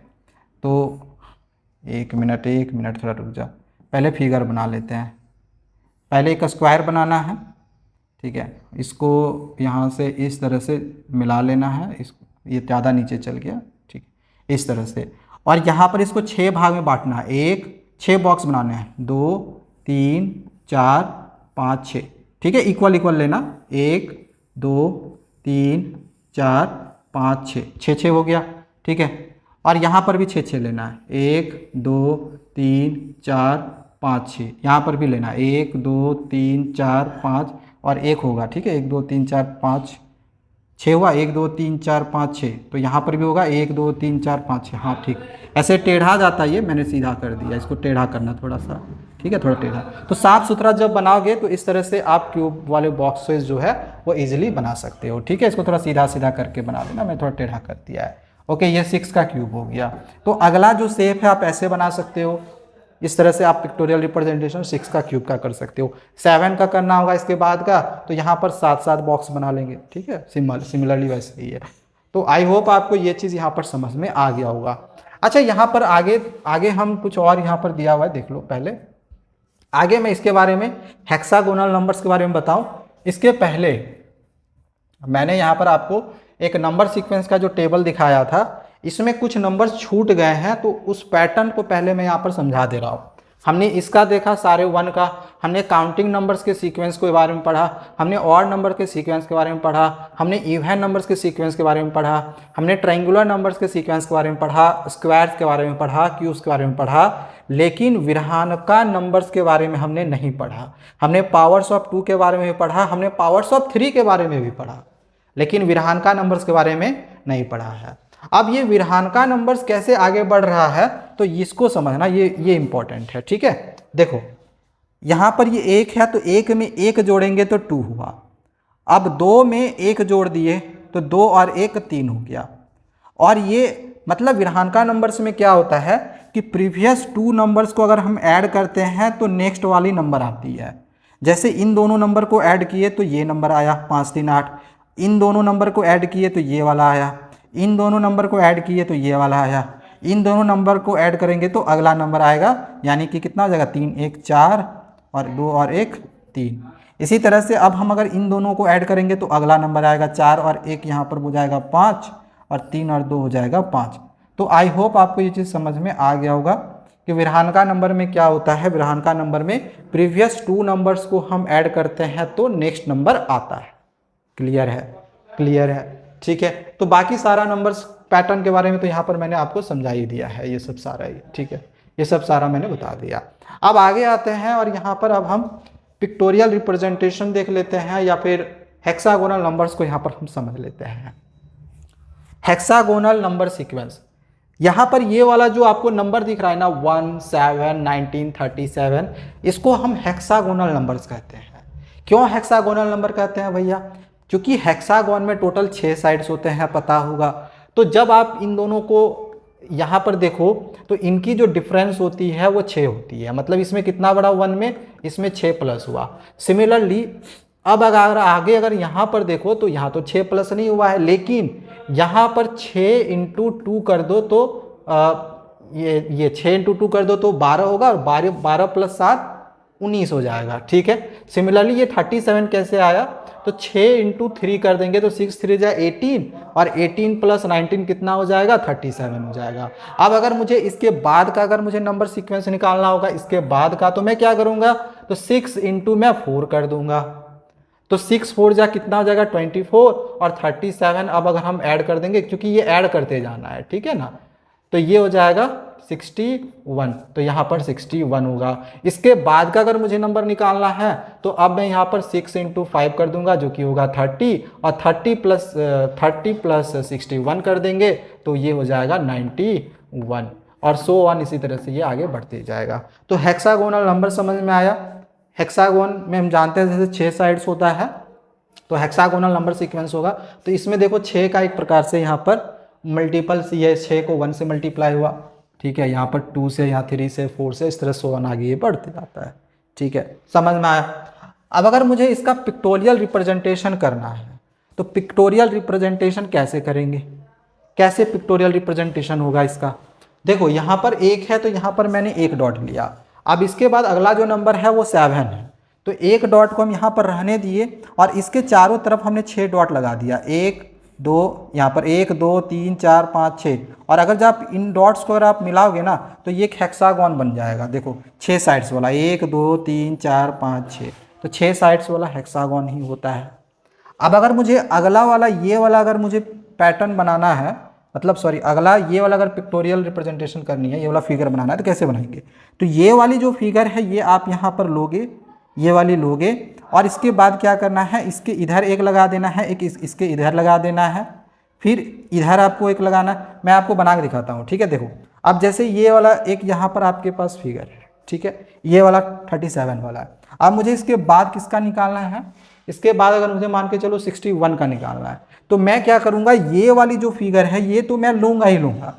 तो 1 मिनट थोड़ा रुक जा, पहले फिगर बना लेते हैं। पहले एक स्क्वायर बनाना है, ठीक है, इसको यहाँ से इस तरह से मिला लेना है, ये ज़्यादा नीचे चल गया, ठीक, इस तरह से। और यहाँ पर इसको 6 भाग में बांटना है, 6 बॉक्स बनाने हैं, 2 3 4 5 6, ठीक है, इक्वल इक्वल लेना, 1 2 3 4 5 6, 6 हो गया। ठीक है, और यहाँ पर भी 6 6 लेना है, 1 2 3 4 5 6, यहाँ पर भी लेना 1 2 3 4 5 और 1 होगा। ठीक है, 1 2 3 4 5 6 हुआ, 1 2 3 4 5 6, तो यहाँ पर भी होगा 1 2 3 4 5 6। हाँ ठीक, ऐसे टेढ़ा जाता है, ये मैंने सीधा कर दिया, इसको टेढ़ा करना थोड़ा सा, ठीक है, थोड़ा टेढ़ा। तो साफ सुथरा जब बनाओगे तो इस तरह से आप क्यूब वाले बॉक्सेस जो है वो ईजिली बना सकते हो। ठीक है, इसको थोड़ा सीधा सीधा करके बना देना, मैं थोड़ा टेढ़ा कर दिया है। ओके, ये 6 का क्यूब हो गया। तो अगला जो शेप है आप ऐसे बना सकते हो, इस तरह से आप पिक्टोरियल रिप्रेजेंटेशन 6 का क्यूब का कर सकते हो। 7 का करना होगा इसके बाद का, तो यहाँ पर 7 7 बॉक्स बना लेंगे। ठीक है, सिमिलरली वैसे ही है। तो आई होप आपको ये चीज़ यहाँ पर समझ में आ गया होगा। अच्छा यहाँ पर आगे आगे हम कुछ और यहाँ पर दिया हुआ है, देख लो पहले। आगे मैं इसके बारे में हेक्सागोनल नंबर्स के बारे में बताऊं, इसके पहले मैंने यहाँ पर आपको एक नंबर सीक्वेंस का जो टेबल दिखाया था, इसमें कुछ नंबर्स छूट गए हैं, तो उस पैटर्न को पहले मैं यहाँ पर समझा दे रहा हूँ। हमने इसका देखा सारे 1 का, हमने काउंटिंग नंबर्स के सीक्वेंस के बारे में पढ़ा, हमने ऑड नंबर के सीक्वेंस के बारे में पढ़ा, हमने इवन नंबर्स के सीक्वेंस के बारे में पढ़ा, हमने ट्रायंगुलर नंबर्स के सीक्वेंस के बारे में पढ़ा, स्क्वायर्स के बारे में पढ़ा, क्यूब्स के बारे में पढ़ा, लेकिन विरहानका नंबर्स के बारे में हमने नहीं पढ़ा। हमने पावर्स ऑफ 2 के बारे में भी पढ़ा, हमने पावर्स ऑफ 3 के बारे में भी पढ़ा, लेकिन विरहानका नंबर्स के बारे में नहीं पढ़ा है। अब ये विरहानका नंबर्स कैसे आगे बढ़ रहा है, तो इसको समझना, ये इंपॉर्टेंट है, ठीक है। देखो यहाँ पर ये 1 है, तो 1 में 1 जोड़ेंगे तो 2 हुआ। अब 2 में 1 जोड़ दिए तो 2 और 1 3 हो गया। और ये मतलब विरहानका नंबर्स में क्या होता है कि प्रीवियस 2 नंबर्स को अगर हम ऐड करते हैं तो नेक्स्ट वाली नंबर आती है। जैसे इन दोनों नंबर को ऐड किए तो ये नंबर आया 5 3 8, इन दोनों नंबर को ऐड किए तो ये वाला आया, इन दोनों नंबर को ऐड किए तो ये वाला आया, इन दोनों नंबर को ऐड करेंगे तो अगला नंबर आएगा, यानी कि कितना हो जाएगा 3 1 4 और 2 और 1 3। इसी तरह से अब हम अगर इन दोनों को ऐड करेंगे तो अगला नंबर आएगा 4 और 1 यहाँ पर हो जाएगा 5 और 3 और 2 हो जाएगा 5। तो आई होप आपको ये चीज़ समझ में आ गया होगा कि विरहानका नंबर में क्या होता है। विरहानका नंबर में प्रीवियस 2 नंबर्स को हम ऐड करते हैं तो नेक्स्ट नंबर आता है। क्लियर है? क्लियर है, ठीक है। तो बाकी सारा नंबर्स पैटर्न के बारे में तो यहाँ पर मैंने आपको समझा ही दिया है, ये सब सारा ही, ठीक है, ये सब सारा मैंने बता दिया। अब आगे आते हैं और यहाँ पर अब हम पिक्टोरियल रिप्रेजेंटेशन देख लेते हैं, या फिर हेक्सागोनल नंबर्स को यहाँ पर हम समझ लेते हैं। हेक्सागोनल नंबर सीक्वेंस, यहाँ पर ये वाला जो आपको नंबर दिख रहा है ना 1 7 19 37, इसको हम हेक्सागोनल नंबर्स कहते हैं। क्यों हेक्सागोनल नंबर कहते हैं भैया? क्योंकि हेक्सागोन में टोटल 6 साइड्स होते हैं, पता होगा। तो जब आप इन दोनों को यहाँ पर देखो तो इनकी जो डिफरेंस होती है वो 6 होती है। मतलब इसमें कितना बड़ा 1 में, इसमें 6 प्लस हुआ। सिमिलरली अब अगर आगे अगर यहाँ पर देखो तो यहाँ तो 6 प्लस नहीं हुआ है, लेकिन यहाँ पर 6 इंटू 2 कर दो तो ये 6 इंटू 2 कर दो तो 12 होगा, और 12 प्लस 7 19 हो जाएगा, ठीक है। सिमिलरली ये 37 कैसे आया, तो 6 इंटू 3 कर देंगे तो 6 3 जा 18, और 18 प्लस 19 कितना हो जाएगा, 37 हो जाएगा। अब अगर मुझे इसके बाद का अगर मुझे नंबर सीक्वेंस निकालना होगा इसके बाद का, तो मैं क्या करूँगा, तो 6 इंटू मैं 4 कर दूंगा, तो 6 4 जा कितना हो जाएगा 24, और 37 अब अगर हम ऐड कर देंगे, क्योंकि ये ऐड करते जाना है, ठीक है ना, तो ये हो जाएगा 61, तो यहाँ पर 61 होगा। इसके बाद का अगर मुझे नंबर निकालना है तो अब मैं यहाँ पर 6 इंटू 5 कर दूंगा, जो कि होगा 30, और 30 प्लस 61 कर देंगे तो ये हो जाएगा 91, और सो ऑन, इसी तरह से ये आगे बढ़ते जाएगा। तो हेक्सागोनल नंबर समझ में आया। हेक्सागोन में हम जानते हैं जैसे 6 साइड्स होता है, तो हेक्सागोनल नंबर सीक्वेंस होगा। तो इसमें देखो 6 का एक प्रकार से यहाँ पर मल्टीपल्स, ये 6 को 1 से मल्टीप्लाई हुआ, ठीक है, यहाँ पर 2 से, यहाँ 3 से, 4 से, इस तरह से 1 आगे ये बढ़ते जाता है, ठीक है, समझ में आया। अब अगर मुझे इसका पिक्टोरियल रिप्रेजेंटेशन करना है तो पिक्टोरियल रिप्रेजेंटेशन कैसे करेंगे, कैसे पिक्टोरियल रिप्रेजेंटेशन होगा इसका? देखो यहाँ पर 1 है तो यहाँ पर मैंने 1 डॉट लिया। अब इसके बाद अगला जो नंबर है वो 7 है, तो 1 डॉट को हम यहाँ पर रहने दिए और इसके चारों तरफ हमने 6 डॉट लगा दिया, 1 2, यहाँ पर 1 2 3 4 5 6, और अगर जब आप इन डॉट्स को अगर आप मिलाओगे ना तो ये एक हेक्सागोन बन जाएगा। देखो 6 साइड्स वाला, 1 2 3 4 5 6, तो 6 साइड्स वाला हेक्सागोन ही होता है। अब अगर मुझे अगला वाला, ये वाला अगर मुझे पैटर्न बनाना है, मतलब सॉरी अगला ये वाला अगर पिक्टोरियल रिप्रेजेंटेशन करनी है, ये वाला फिगर बनाना है, तो कैसे बनाएंगे? तो ये वाली जो फिगर है ये आप यहाँ पर लोगे, ये वाली लोगे, और इसके बाद क्या करना है, इसके इधर एक लगा देना है, एक इसके इधर लगा देना है, फिर इधर आपको एक लगाना है। मैं आपको बना के दिखाता हूँ, ठीक है। देखो अब जैसे ये वाला एक यहाँ पर आपके पास फिगर है, ठीक है, ये वाला 37 वाला है। अब मुझे इसके बाद किसका निकालना है, इसके बाद अगर मुझे मान के चलो 61 का निकालना है, तो मैं क्या करूँगा, ये वाली जो फिगर है ये तो मैं लूँगा ही लूँगा,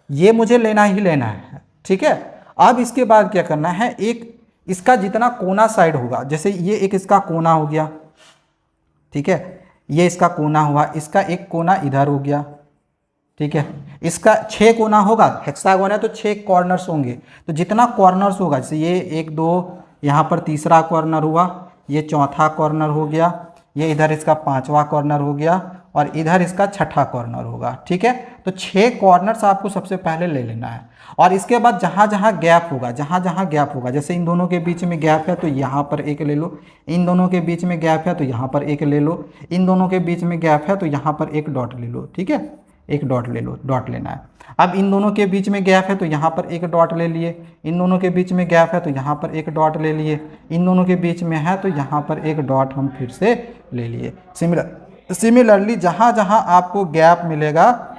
ये मुझे लेना ही लेना है, ठीक है। अब इसके बाद क्या करना है, एक इसका जितना कोना साइड होगा, जैसे ये एक इसका कोना हो गया, ठीक है, ये इसका कोना हुआ, इसका एक कोना इधर हो गया, ठीक है, इसका 6 कोना होगा, हेक्सागोन है तो 6 कॉर्नर्स होंगे, तो जितना कॉर्नर्स होगा, जैसे ये 1 2, यहाँ पर तीसरा कॉर्नर हुआ, ये चौथा कॉर्नर हो गया, ये इधर इसका 5वां कॉर्नर हो गया, और इधर इसका 6ठा कॉर्नर होगा। ठीक है, तो 6 कॉर्नर्स आपको सबसे पहले ले लेना है। और इसके बाद जहाँ जहाँ गैप होगा, जहाँ जहाँ गैप होगा, जैसे इन दोनों के बीच में गैप है तो यहाँ पर एक ले लो, इन दोनों के बीच में गैप है तो यहाँ पर एक ले लो, इन दोनों के बीच में गैप है तो यहाँ पर एक डॉट ले लो। ठीक है, एक डॉट ले लो, डॉट लेना है। अब इन दोनों के बीच में गैप है तो यहाँ पर एक डॉट ले लिए, इन दोनों के बीच में गैप है तो यहाँ पर एक डॉट ले लिए, इन दोनों के बीच में है तो यहाँ पर एक डॉट हम फिर से ले लिए। सिमिलरली जहाँ जहाँ आपको गैप मिलेगा,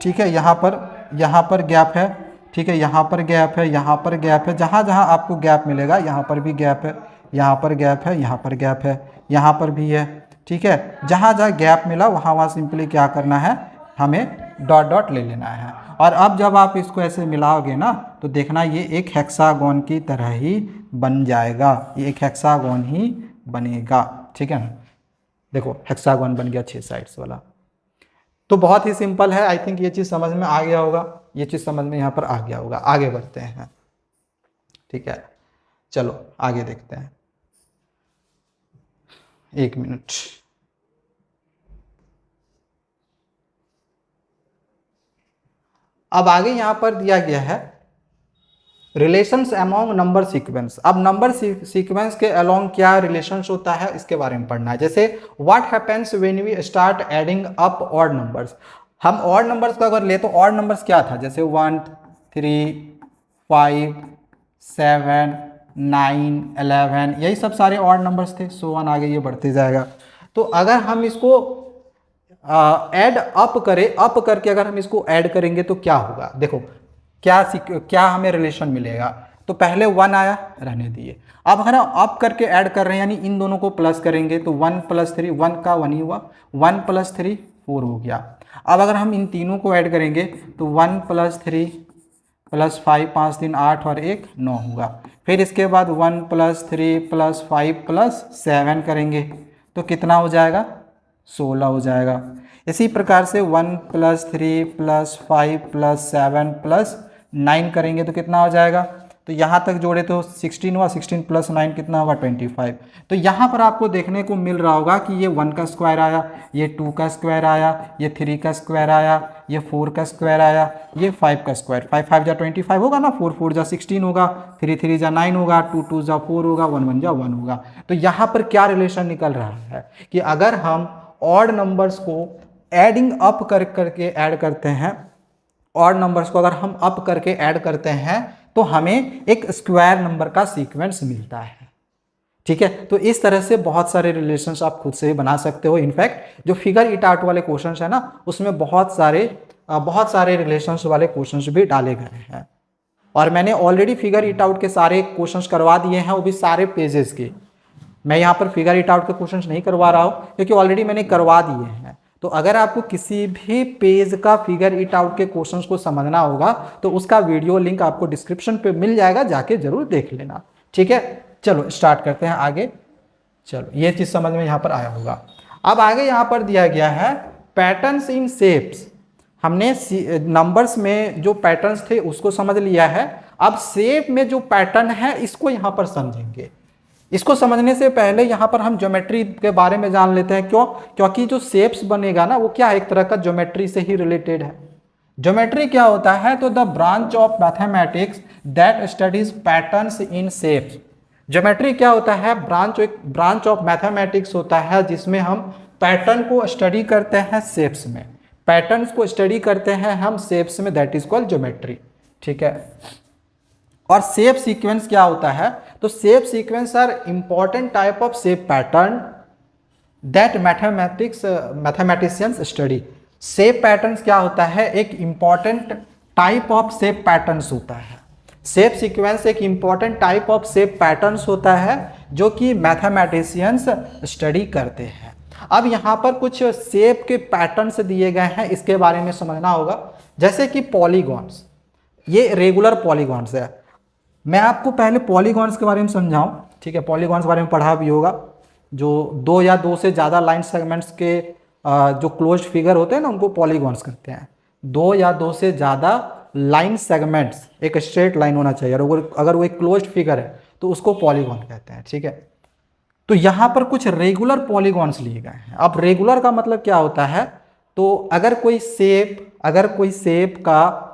ठीक है, यहाँ पर गैप है, ठीक है, यहाँ पर गैप है, यहाँ पर गैप है, जहाँ जहाँ आपको गैप मिलेगा यहाँ पर भी गैप है, यहाँ पर गैप है, यहाँ पर गैप है, यहाँ पर भी है। ठीक है, जहाँ जहाँ गैप मिला वहाँ सिंपली क्या करना है, हमें डॉट डॉट ले लेना है। और अब जब आप इसको ऐसे मिलाओगे ना तो देखना ये एक हेक्सागोन की तरह ही बन जाएगा, ये एक हेक्सागोन ही बनेगा। ठीक है ना, देखो हेक्सागोन बन गया 6 साइड्स वाला। तो बहुत ही सिंपल है, आई थिंक ये चीज़ समझ में आ गया होगा, ये चीज़ समझ में यहाँ पर आ गया होगा। आगे बढ़ते हैं। ठीक है, चलो आगे देखते हैं। 1 मिनट। अब आगे यहाँ पर दिया गया है रिलेशंस अमॉन्ग नंबर सीक्वेंस। अब नंबर सीक्वेंस के अलोंग क्या रिलेशंस होता है इसके बारे में पढ़ना है। जैसे what happens when we start adding up odd numbers. हम ऑड नंबर्स का अगर ले तो ऑड नंबर्स क्या था, जैसे 1 3 5 7 9 11, यही सब सारे ऑड नंबर्स थे। सो ऑन आगे ये बढ़ते जाएगा। तो अगर हम इसको ऐड अप करें, अप करके अगर हम इसको ऐड करेंगे तो क्या होगा, देखो क्या हमें रिलेशन मिलेगा। तो पहले 1 आया, रहने दिए। अब अगर हम अप करके ऐड कर रहे हैं, यानी इन दोनों को प्लस करेंगे तो 1 + 3, 1 का 1 ही हुआ, 1 + 3 4 हो गया। अब अगर हम इन तीनों को ऐड करेंगे तो 1 + 3 + 5, 5 3 8 और 1 9 होगा। फिर इसके बाद 1 + 3 + 5 + 7 करेंगे तो कितना हो जाएगा, 16 हो जाएगा। इसी प्रकार से 1 + 3 + 5 + 7 + 9 करेंगे तो कितना हो जाएगा, तो यहाँ तक जोड़े तो 16 हुआ, 16 + 9 कितना होगा, 25। तो यहाँ पर आपको देखने को मिल रहा होगा कि ये 1 का स्क्वायर आया, ये 2 का स्क्वायर आया, ये 3 का स्क्वायर आया, ये 4 का स्क्वायर आया, ये 5 का स्क्वायर। 5 5 जा 25 होगा ना, 4 4 जा 16 होगा, 3 3 जा 9 होगा, 2 2 जा 4 होगा, 1 1 जा 1 होगा। तो यहाँ पर क्या रिलेशन निकल रहा है कि अगर हम ऑड नंबर्स को एडिंग अप करके ऐड करते हैं, ऑड नंबर्स को अगर हम अप करके ऐड करते हैं तो हमें एक स्क्वायर नंबर का सीक्वेंस मिलता है। ठीक है, तो इस तरह से बहुत सारे रिलेशंस आप खुद से ही बना सकते हो। इनफैक्ट जो फिगर इट आउट वाले क्वेश्चंस है ना, उसमें बहुत सारे रिलेशंस वाले क्वेश्चंस भी डाले गए हैं। और मैंने ऑलरेडी फिगर इट आउट के सारे क्वेश्चंस करवा दिए हैं, वो भी सारे पेजेस के। मैं यहाँ पर फिगर इट आउट के क्वेश्चंस नहीं करवा रहा हूँ क्योंकि ऑलरेडी मैंने करवा दिए हैं। तो अगर आपको किसी भी पेज का फिगर इट आउट के क्वेश्चंस को समझना होगा तो उसका वीडियो लिंक आपको डिस्क्रिप्शन पे मिल जाएगा, जाके जरूर देख लेना। ठीक है, चलो स्टार्ट करते हैं आगे। चलो ये चीज़ समझ में यहाँ पर आया होगा। अब आगे यहाँ पर दिया गया है पैटर्न्स इन शेप्स। हमने नंबर्स में जो पैटर्न्स थे उसको समझ लिया है। अब शेप में जो पैटर्न है इसको यहाँ पर समझेंगे। इसको समझने से पहले यहाँ पर हम ज्योमेट्री के बारे में जान लेते हैं। क्यों? क्योंकि जो शेप्स बनेगा ना वो क्या है, एक तरह का ज्योमेट्री से ही रिलेटेड है। ज्योमेट्री क्या होता है, तो the branch of mathematics that studies patterns in shapes. Geometry क्या होता है, एक ब्रांच ऑफ मैथमेटिक्स होता है जिसमें हम पैटर्न को स्टडी करते हैं शेप्स में, पैटर्न्स को स्टडी करते हैं हम शेप्स में, दैट इज कॉल्ड ज्योमेट्री। ठीक है, और शेप सीक्वेंस क्या होता है, तो shape sequence are important type of shape pattern that mathematicians study. Shape patterns क्या होता है, एक important type of shape patterns होता है। शेप सीक्वेंस एक important type of shape patterns होता है जो कि मैथमेटिशियंस स्टडी करते हैं। अब यहाँ पर कुछ शेप के पैटर्न्स दिए गए हैं, इसके बारे में समझना होगा। जैसे कि पॉलीगॉन्स, ये रेगुलर पॉलीगॉन्स है। मैं आपको पहले पॉलीगॉन्स के बारे में समझाऊं। ठीक है, पॉलीगॉन्स के बारे में पढ़ा भी होगा। जो 2 या 2 से ज़्यादा लाइन सेगमेंट्स के जो क्लोज्ड फिगर होते हैं ना, उनको पॉलीगॉन्स कहते हैं। दो या दो से ज़्यादा लाइन सेगमेंट्स, एक स्ट्रेट लाइन होना चाहिए, और अगर वो एक क्लोज्ड फिगर है तो उसको पॉलीगॉन कहते हैं। ठीक है, तो यहाँ पर कुछ रेगुलर पॉलीगॉन्स लिए गए हैं। अब रेगुलर का मतलब क्या होता है, तो अगर कोई शेप का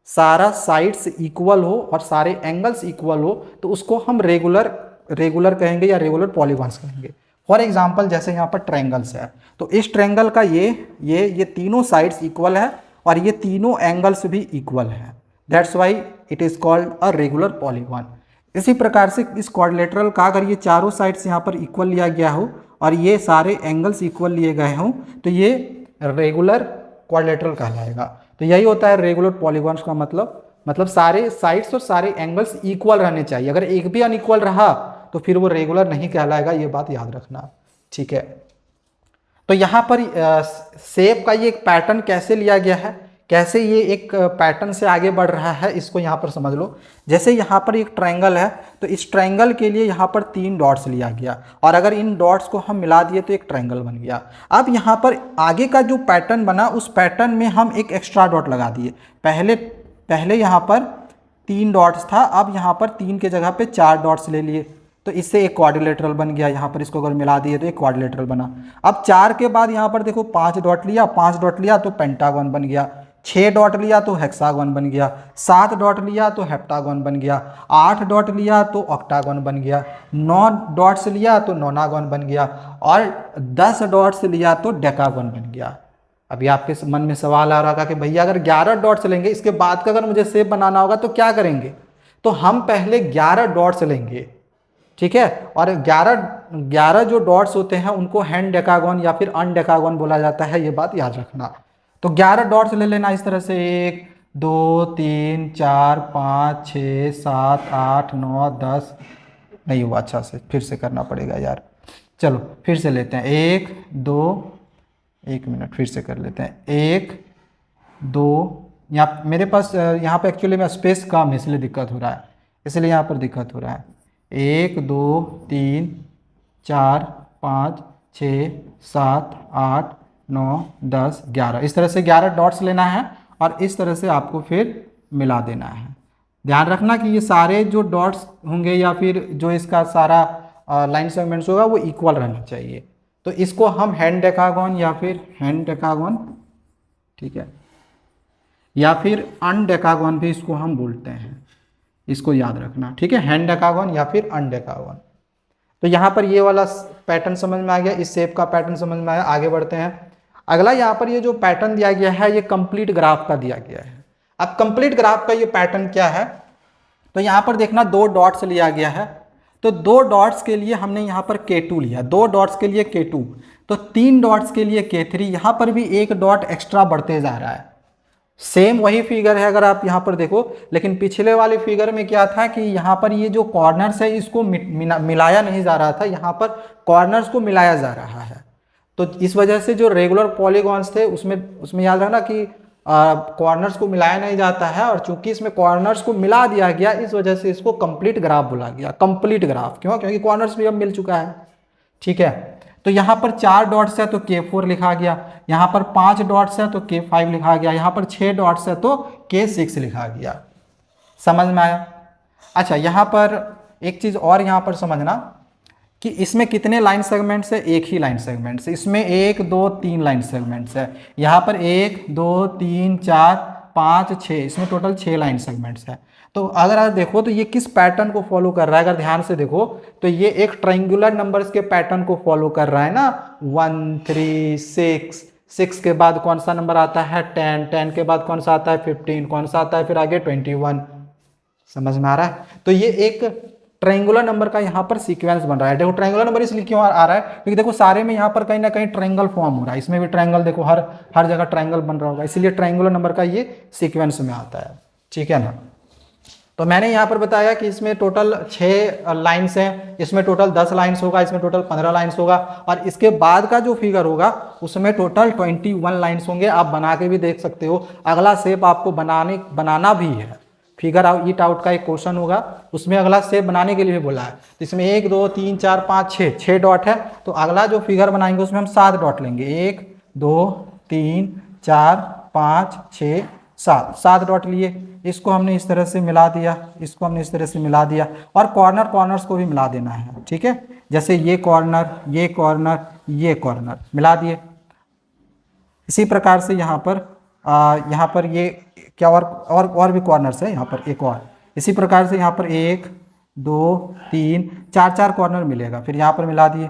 सारा साइड्स इक्वल हो और सारे एंगल्स इक्वल हो तो उसको हम रेगुलर कहेंगे या रेगुलर पॉलीगॉन्स कहेंगे। फॉर एग्जांपल जैसे यहाँ पर ट्रायंगल्स है, तो इस ट्रायंगल का ये तीनों साइड्स इक्वल है और ये तीनों एंगल्स भी इक्वल है, that's why it is called a regular polygon. इसी प्रकार से इस क्वाड्रिलेटरल का अगर ये चारों साइड्स यहाँ पर इक्वल लिया गया हो और ये सारे एंगल्स इक्वल लिए गए हों तो ये रेगुलर क्वाड्रिलेटरल कहलाएगा। तो यही होता है रेगुलर पॉलीगॉन्स का मतलब सारे साइड्स और सारे एंगल्स इक्वल रहने चाहिए। अगर एक भी अनइक्वल रहा तो फिर वो रेगुलर नहीं कहलाएगा, ये बात याद रखना। ठीक है, तो यहाँ पर शेप का ये एक पैटर्न कैसे लिया गया है, कैसे ये एक पैटर्न से आगे बढ़ रहा है, इसको यहाँ पर समझ लो। जैसे यहाँ पर एक ट्रायंगल है तो इस ट्रायंगल के लिए यहाँ पर 3 डॉट्स लिया गया और अगर इन डॉट्स को हम मिला दिए तो एक ट्रायंगल बन गया। अब यहाँ पर आगे का जो पैटर्न बना उस पैटर्न में हम एक एक्स्ट्रा डॉट लगा दिए। पहले यहाँ पर 3 डॉट्स था, अब यहाँ पर 3 के जगह पे 4 डॉट्स ले लिए तो इससे एक क्वाड्रिलेटरल बन गया। यहाँ पर इसको अगर मिला दिए तो एक क्वाड्रिलेटरल बना। अब 4 के बाद यहाँ पर देखो 5 डॉट लिया तो पेंटागन बन गया, 6 डॉट लिया तो हेक्सागन बन गया, 7 डॉट लिया तो हेप्टागन बन गया, 8 डॉट लिया तो ऑक्टागन बन गया, 9 डॉट्स लिया तो नोनागन बन गया और 10 डॉट्स लिया तो डेकागन बन गया। अभी आपके मन में सवाल आ रहा होगा कि भैया अगर 11 डॉट्स लेंगे इसके बाद का अगर मुझे शेप बनाना होगा तो क्या करेंगे, तो हम पहले 11 डॉट्स लेंगे। ठीक है, और 11 जो डॉट्स होते हैं उनको हैंड डेकागन या फिर अनडेकागन बोला जाता है, ये बात याद रखना। तो 11 डॉट्स ले लेना इस तरह से, 1 2 3 4 5 6 7 8 9 10। नहीं हुआ अच्छा से, फिर से करना पड़ेगा यार। चलो फिर से लेते हैं, 1 2, 1 मिनट फिर से कर लेते हैं, 1 2, यहाँ मेरे पास यहाँ पे एक्चुअली में स्पेस कम है इसलिए दिक्कत हो रहा है, इसलिए यहाँ पर दिक्कत हो रहा है। 1 2 3 4 5 6 7 8 9 10 11, इस तरह से 11 डॉट्स लेना है और इस तरह से आपको फिर मिला देना है। ध्यान रखना कि ये सारे जो डॉट्स होंगे या फिर जो इसका सारा लाइन सेगमेंट्स होगा वो इक्वल रहना चाहिए। तो इसको हम हैंड डेकागन या फिर हैंड डेकागन, ठीक है, या फिर अनडेकागन भी इसको हम बोलते हैं, इसको याद रखना। ठीक है, हैंड डेकागन या फिर अनडेकागन। तो यहाँ पर ये वाला पैटर्न समझ में आ गया, इस शेप का पैटर्न समझ में आया। आगे बढ़ते हैं। अगला यहाँ पर ये जो पैटर्न दिया गया है ये कंप्लीट ग्राफ का दिया गया है। अब कंप्लीट ग्राफ का ये पैटर्न क्या है, तो यहाँ पर देखना 2 डॉट्स लिया गया है, तो 2 डॉट्स के लिए हमने यहाँ पर K2 लिया, 2 डॉट्स के लिए K2, तो 3 डॉट्स के लिए K3। यहाँ पर भी 1 डॉट एक्स्ट्रा बढ़ते जा रहा है। सेम वही फिगर है अगर आप यहाँ पर देखो, लेकिन पिछले वाले फिगर में क्या था कि यहाँ पर ये जो कॉर्नर्स है इसको मिलाया नहीं जा रहा था, यहाँ पर कॉर्नर्स को मिलाया जा रहा है। तो इस वजह से जो रेगुलर पॉलीगॉन्स थे उसमें याद रखना कि कॉर्नर्स को मिलाया नहीं जाता है, और चूंकि इसमें कॉर्नर्स को मिला दिया गया इस वजह से इसको कंप्लीट ग्राफ बोला गया। कंप्लीट ग्राफ क्यों, क्योंकि कॉर्नर्स भी अब मिल चुका है। ठीक है, तो यहाँ पर 4 डॉट्स है तो K4 लिखा गया, यहाँ पर 5 डॉट्स है तो K5 लिखा गया, यहाँ पर 6 डॉट्स है तो K6 लिखा गया। समझ में आया? अच्छा, यहाँ पर एक चीज़ और यहाँ पर समझना कि इसमें कितने लाइन सेगमेंट्स है, एक ही लाइन सेगमेंट्स है। इसमें 1 2 3 लाइन सेगमेंट्स है, यहाँ पर 1 2 3 4 5 6, इसमें टोटल 6 लाइन सेगमेंट्स है। तो अगर आप देखो तो ये किस पैटर्न को फॉलो कर रहा है, अगर ध्यान से देखो तो ये एक ट्रायंगुलर नंबर्स के पैटर्न को फॉलो कर रहा है ना। 1 3 6, 6 के बाद कौन सा नंबर आता है 10, 10 के बाद कौन सा आता है 15, कौन सा आता है फिर आगे 21। समझ में आ रहा है? तो ये एक ट्रायंगुलर नंबर का यहाँ पर सीक्वेंस बन रहा है। देखो ट्रायंगुलर नंबर इसलिए क्यों आ रहा है, क्योंकि देखो सारे में यहाँ पर कहीं ना कहीं ट्रायंगल फॉर्म हो रहा है। इसमें भी ट्रायंगल देखो, हर जगह ट्रायंगल बन रहा होगा, इसलिए ट्रायंगुलर नंबर का ये सीक्वेंस में आता है। ठीक है ना? तो मैंने यहाँ पर बताया कि इसमें टोटल 6 लाइन्स हैं, इसमें टोटल 10 लाइन्स होगा, इसमें टोटल 15 लाइन्स होगा, और इसके बाद का जो फिगर होगा उसमें टोटल 21 लाइन्स होंगे। आप बना के भी देख सकते हो। अगला शेप आपको बनाना भी है। फिगर ईट आउट का एक क्वेश्चन होगा, उसमें अगला शेप बनाने के लिए भी बोला है। तो इसमें 1 2 3 4 5 6 डॉट है, तो अगला जो फिगर बनाएंगे उसमें हम 7 डॉट लेंगे। 1 2 3 4 5 6 7, 7 डॉट लिए, इसको हमने इस तरह से मिला दिया, इसको हमने इस तरह से मिला दिया, और कॉर्नर्स को भी मिला देना है। ठीक है, जैसे ये कॉर्नर, ये कॉर्नर, ये कॉर्नर मिला दिए। इसी प्रकार से यहाँ पर ये क्या और भी कॉर्नर्स है यहाँ पर, एक और। इसी प्रकार से यहाँ पर 1 2 3 4 कॉर्नर मिलेगा, फिर यहाँ पर मिला दिए।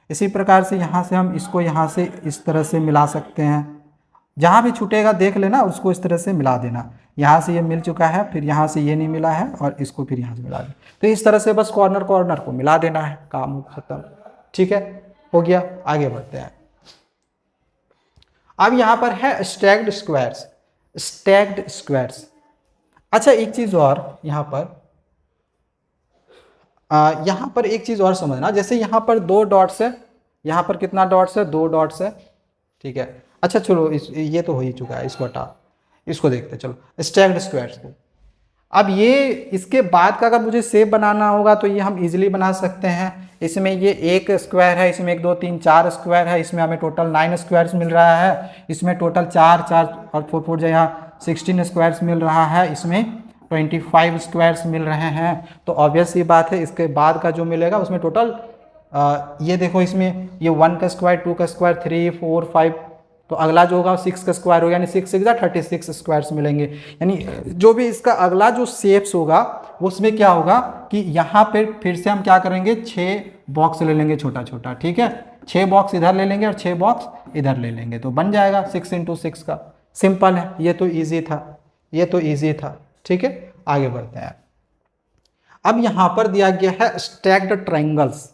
इसी प्रकार से यहाँ से हम इसको यहाँ से इस तरह से मिला सकते हैं, जहाँ भी छूटेगा देख लेना, उसको इस तरह से मिला देना। यहाँ से ये मिल चुका है, फिर यहाँ से ये नहीं मिला है, और इसको फिर यहाँ से मिला देना। तो इस तरह से बस कॉर्नर को मिला देना है, काम खत्म। ठीक है, हो गया। आगे बढ़ते हैं। अब यहाँ पर है स्टैक्ड स्क्वायर्स। अच्छा, एक चीज़ और यहाँ पर एक चीज़ और समझना, जैसे यहाँ पर 2 डॉट्स है, यहाँ पर कितना डॉट्स है, 2 डॉट्स है। ठीक है, अच्छा चलो ये तो हो ही चुका है, इसको हटा, इसको देखते हैं। चलो स्टैक्ड स्क्वायर्स को, अब ये इसके बाद का अगर मुझे शेप बनाना होगा तो ये हम इजीली बना सकते हैं। इसमें ये 1 स्क्वायर है, इसमें 1 2 3 4 स्क्वायर है, इसमें हमें टोटल 9 स्क्वायर्स मिल रहा है, इसमें टोटल 4 और 4 4 जो यहाँ 16 स्क्वायर्स मिल रहा है, इसमें 25 स्क्वायर्स मिल रहे हैं। तो ऑब्वियस ये बात है, इसके बाद का जो मिलेगा उसमें टोटल ये देखो, इसमें ये 1 का स्क्वायर, 2 का स्क्वायर, 3 4 5, तो अगला जो होगा 6 का स्क्वायर होगा, यानी 6 6 36 स्क्वायर्स मिलेंगे। यानी जो भी इसका अगला जो शेप्स होगा उसमें क्या होगा कि यहाँ पे फिर से हम क्या करेंगे, 6 बॉक्स ले लेंगे छोटा छोटा। ठीक है, 6 बॉक्स इधर ले लेंगे और 6 बॉक्स इधर ले लेंगे, तो बन जाएगा 6 × 6 का। सिंपल है, ये तो ईजी था। ठीक है, आगे बढ़ते हैं। अब यहाँ पर दिया गया है स्टैक्ड ट्राइंगल्स।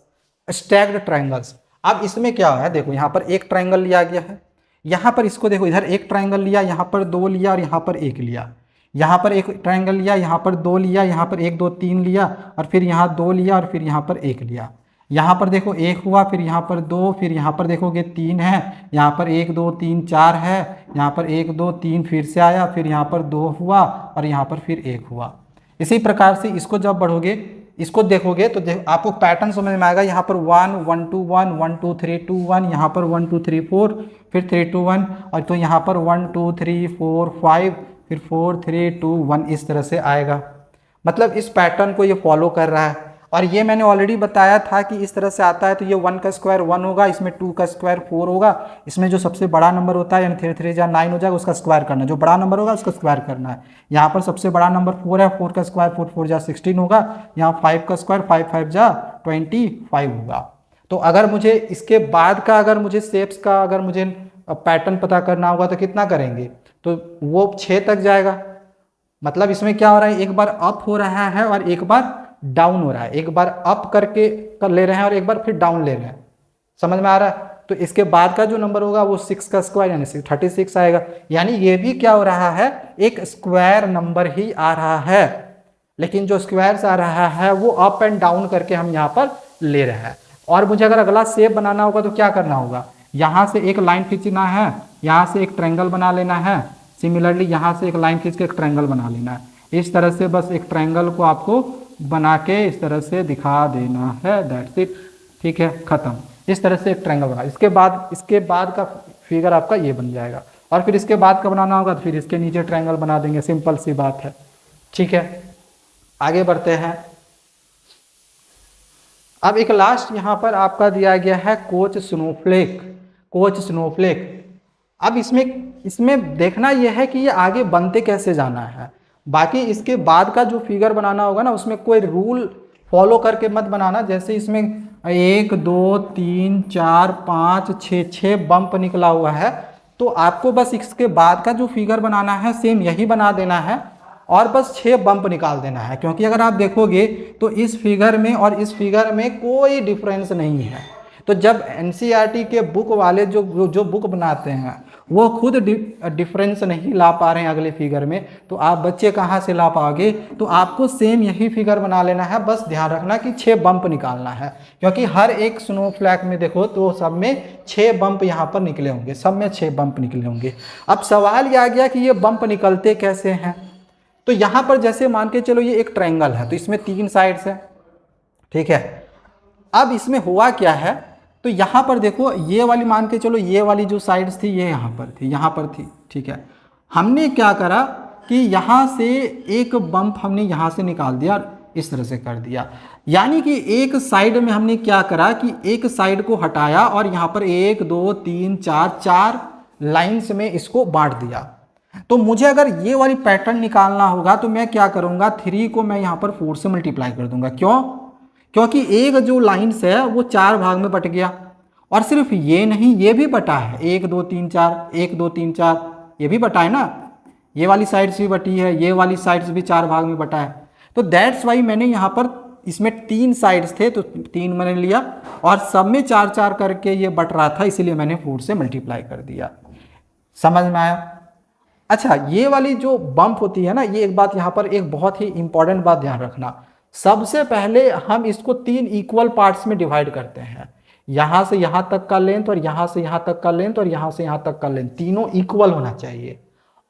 अब इसमें क्या है, देखो यहाँ पर एक ट्राइंगल लिया गया है, यहाँ पर इसको देखो, इधर एक ट्राइंगल लिया, यहाँ पर 2 लिया और यहाँ पर 1 लिया, यहाँ पर एक ट्राइंगल लिया, यहाँ पर 2 लिया, यहाँ पर 1 2 3 लिया, और फिर यहाँ 2 लिया, और फिर यहाँ पर 1 लिया। यहाँ पर देखो 1 हुआ, फिर यहाँ पर 2, फिर यहाँ पर देखोगे 3 है, यहाँ पर 1 2 3 4 है, यहाँ पर 1 2 3 फिर से आया, फिर यहाँ पर 2 हुआ, और यहाँ पर फिर 1 हुआ। इसी प्रकार से इसको जब बढ़ोगे, इसको देखोगे तो आपको पैटर्न समझ में आएगा। यहाँ पर 1 1 2 1 1 2 3 2 1, यहाँ पर 1 2 3 4, फिर 3 2 1, और तो यहाँ पर 1 2 3 4 5, फिर 4 3 2 1, इस तरह से आएगा। मतलब इस पैटर्न को ये फॉलो कर रहा है। और ये मैंने ऑलरेडी बताया था कि इस तरह से आता है, तो ये 1 का स्क्वायर 1 होगा, इसमें 2 का स्क्वायर 4 होगा, इसमें जो सबसे बड़ा नंबर होता है यानी 3 3 या 9 हो जाएगा, उसका स्क्वायर करना है, जो बड़ा नंबर होगा उसका स्क्वायर करना है। यहाँ पर सबसे बड़ा नंबर 4 है, 4 का स्क्वायर 4 4 जा 16 होगा, यहाँ 5 का स्क्वायर 5 5 जा 25 होगा। तो अगर मुझे इसके बाद का अगर मुझे शेप्स का अगर मुझे पैटर्न पता करना होगा तो कितना करेंगे, तो वो 6 तक जाएगा। मतलब इसमें क्या हो रहा है, एक बार अप हो रहा है और एक बार डाउन हो रहा है, एक बार अप करके ले रहे हैं और एक बार फिर डाउन ले रहे हैं। समझ में आ रहा है? तो इसके बाद का जो नंबर होगा वो 6 का स्क्वायर यानी 36 आएगा। यानी ये भी क्या हो रहा है, एक स्क्वायर नंबर ही आ रहा है, लेकिन जो स्क्वायर्स आ रहा है वो अप एंड डाउन करके हम यहाँ पर ले रहे हैं। और मुझे अगर अगला शेप बनाना होगा तो क्या करना होगा, यहाँ से एक लाइन खींचना है, यहाँ से एक ट्रायंगल बना लेना है, सिमिलरली यहाँ से एक लाइन खींच के एक ट्रायंगल बना लेना है। इस तरह से बस एक ट्रायंगल को आपको बना के इस तरह से दिखा देना है, दैट्स इट। ठीक है, खत्म। इस तरह से एक ट्रायंगल बना, इसके बाद का फिगर आपका ये बन जाएगा। और फिर इसके बाद का बनाना होगा तो फिर इसके नीचे ट्रायंगल बना देंगे, सिंपल सी बात है। ठीक है, आगे बढ़ते हैं। अब एक लास्ट यहाँ पर आपका दिया गया है कोच स्नोफ्लेक। अब इसमें देखना यह है कि ये आगे बनते कैसे जाना है। बाकी इसके बाद का जो फिगर बनाना होगा ना, उसमें कोई रूल फॉलो करके मत बनाना। जैसे इसमें 1 2 3 4 5 6 बम्प निकला हुआ है, तो आपको बस इसके बाद का जो फिगर बनाना है सेम यही बना देना है और बस 6 बम्प निकाल देना है। क्योंकि अगर आप देखोगे तो इस फिगर में और इस फिगर में कोई डिफरेंस नहीं है। तो जब एनसीईआरटी के बुक वाले जो बुक बनाते हैं वो खुद डिफरेंस नहीं ला पा रहे हैं अगले फिगर में, तो आप बच्चे कहाँ से ला पाओगे। तो आपको सेम यही फिगर बना लेना है, बस ध्यान रखना कि 6 बम्प निकालना है। क्योंकि हर एक स्नोफ्लैक में देखो तो सब में 6 बम्प यहाँ पर निकले होंगे, सब में 6 बम्प निकले होंगे। अब सवाल ये आ गया कि ये बम्प निकलते कैसे हैं। तो यहाँ पर जैसे मान के चलो ये एक ट्रायंगल है, तो इसमें 3 साइड्स है, ठीक है। अब इसमें हुआ क्या है, तो यहाँ पर देखो ये वाली मान के चलो, ये वाली जो साइड्स थी ये यहाँ पर थी, ठीक है। हमने क्या करा कि यहाँ से एक बम्प हमने यहाँ से निकाल दिया और इस तरह से कर दिया, यानी कि एक साइड में हमने क्या करा कि एक साइड को हटाया और यहाँ पर 1 2 3 4 लाइन्स में इसको बांट दिया। तो मुझे अगर ये वाली पैटर्न निकालना होगा तो मैं क्या करूँगा, 3 को मैं यहाँ पर 4 से मल्टीप्लाई कर दूंगा। क्यों? क्योंकि एक जो लाइन्स है वो 4 भाग में बट गया, और सिर्फ ये नहीं, ये भी बटा है, 1 2 3 4 1 2 3 4, ये भी बटा है ना, ये वाली साइड्स भी बटी है, ये वाली साइड्स भी 4 भाग में बटा है। तो दैट्स वाई मैंने यहाँ पर, इसमें 3 साइड्स थे तो 3 मैंने लिया और सब में 4 4 करके ये बट रहा था, इसीलिए मैंने 4 से मल्टीप्लाई कर दिया। समझ में आया? अच्छा, ये वाली जो बम्प होती है ना, ये एक बात यहाँ पर एक बहुत ही इंपॉर्टेंट बात ध्यान रखना, सबसे पहले हम इसको 3 इक्वल पार्ट्स में डिवाइड करते हैं। यहाँ से यहाँ तक का लेंथ और यहाँ से यहाँ तक का लेंथ और यहाँ से यहाँ तक का लेंथ, तीनों इक्वल होना चाहिए।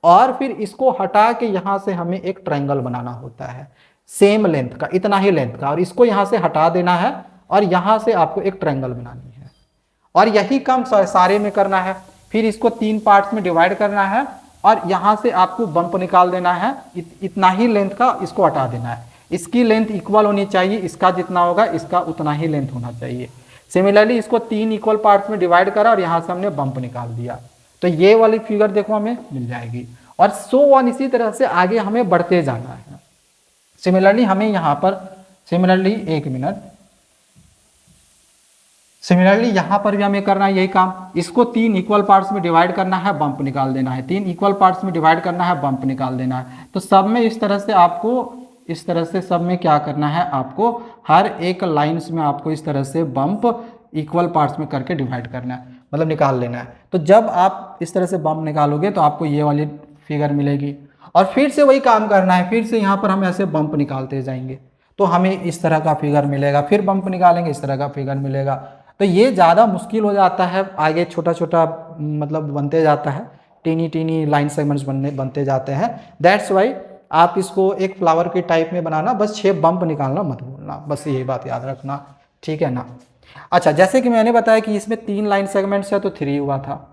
और फिर इसको हटा के यहाँ से हमें एक ट्रायंगल बनाना होता है सेम लेंथ का, इतना ही लेंथ का, और इसको यहाँ से हटा देना है और यहाँ से आपको एक ट्रायंगल बनानी है, और यही काम सारे में करना है। फिर इसको 3 पार्ट्स में डिवाइड करना है और यहाँ से आपको बम्प निकाल देना है, इतना ही लेंथ का, इसको हटा देना है। इसकी लेंथ इक्वल होनी चाहिए, इसका जितना होगा इसका उतना ही लेंथ होना चाहिए। सिमिलरली इसको 3 इक्वल पार्ट्स में डिवाइड करा और यहाँ से हमने बम्प निकाल दिया, तो ये वाली फिगर देखो हमें मिल जाएगी। और सो ऑन, इसी तरह से आगे हमें बढ़ते जाना है। सिमिलरली हमें यहाँ पर, सिमिलरली एक मिनट, सिमिलरली यहाँ पर भी हमें करना है यही काम, इसको 3 इक्वल पार्ट्स में डिवाइड करना है, बम्प निकाल देना है, 3 इक्वल पार्ट्स में डिवाइड करना है, बम्प निकाल देना है। तो सब में इस तरह से आपको, इस तरह से सब में क्या करना है, आपको हर एक लाइन्स में आपको इस तरह से बम्प इक्वल पार्ट्स में करके डिवाइड करना है, मतलब निकाल लेना है। तो जब आप इस तरह से बम्प निकालोगे तो आपको ये वाली फिगर मिलेगी, और फिर से वही काम करना है, फिर से यहाँ पर हम ऐसे बम्प निकालते जाएंगे तो हमें इस तरह का फिगर मिलेगा, फिर बम्प निकालेंगे इस तरह का फिगर मिलेगा। तो ये ज़्यादा मुश्किल हो जाता है, आगे छोटा छोटा मतलब बनते जाता है, टीनी टीनी लाइन सेगमेंट्स बनते जाते हैं। दैट्स वाई आप इसको एक फ्लावर के टाइप में बनाना, बस 6 बम्प निकालना मत भूलना, बस यही बात याद रखना, ठीक है ना। अच्छा, जैसे कि मैंने बताया कि इसमें 3 लाइन सेगमेंट्स है तो 3 हुआ था,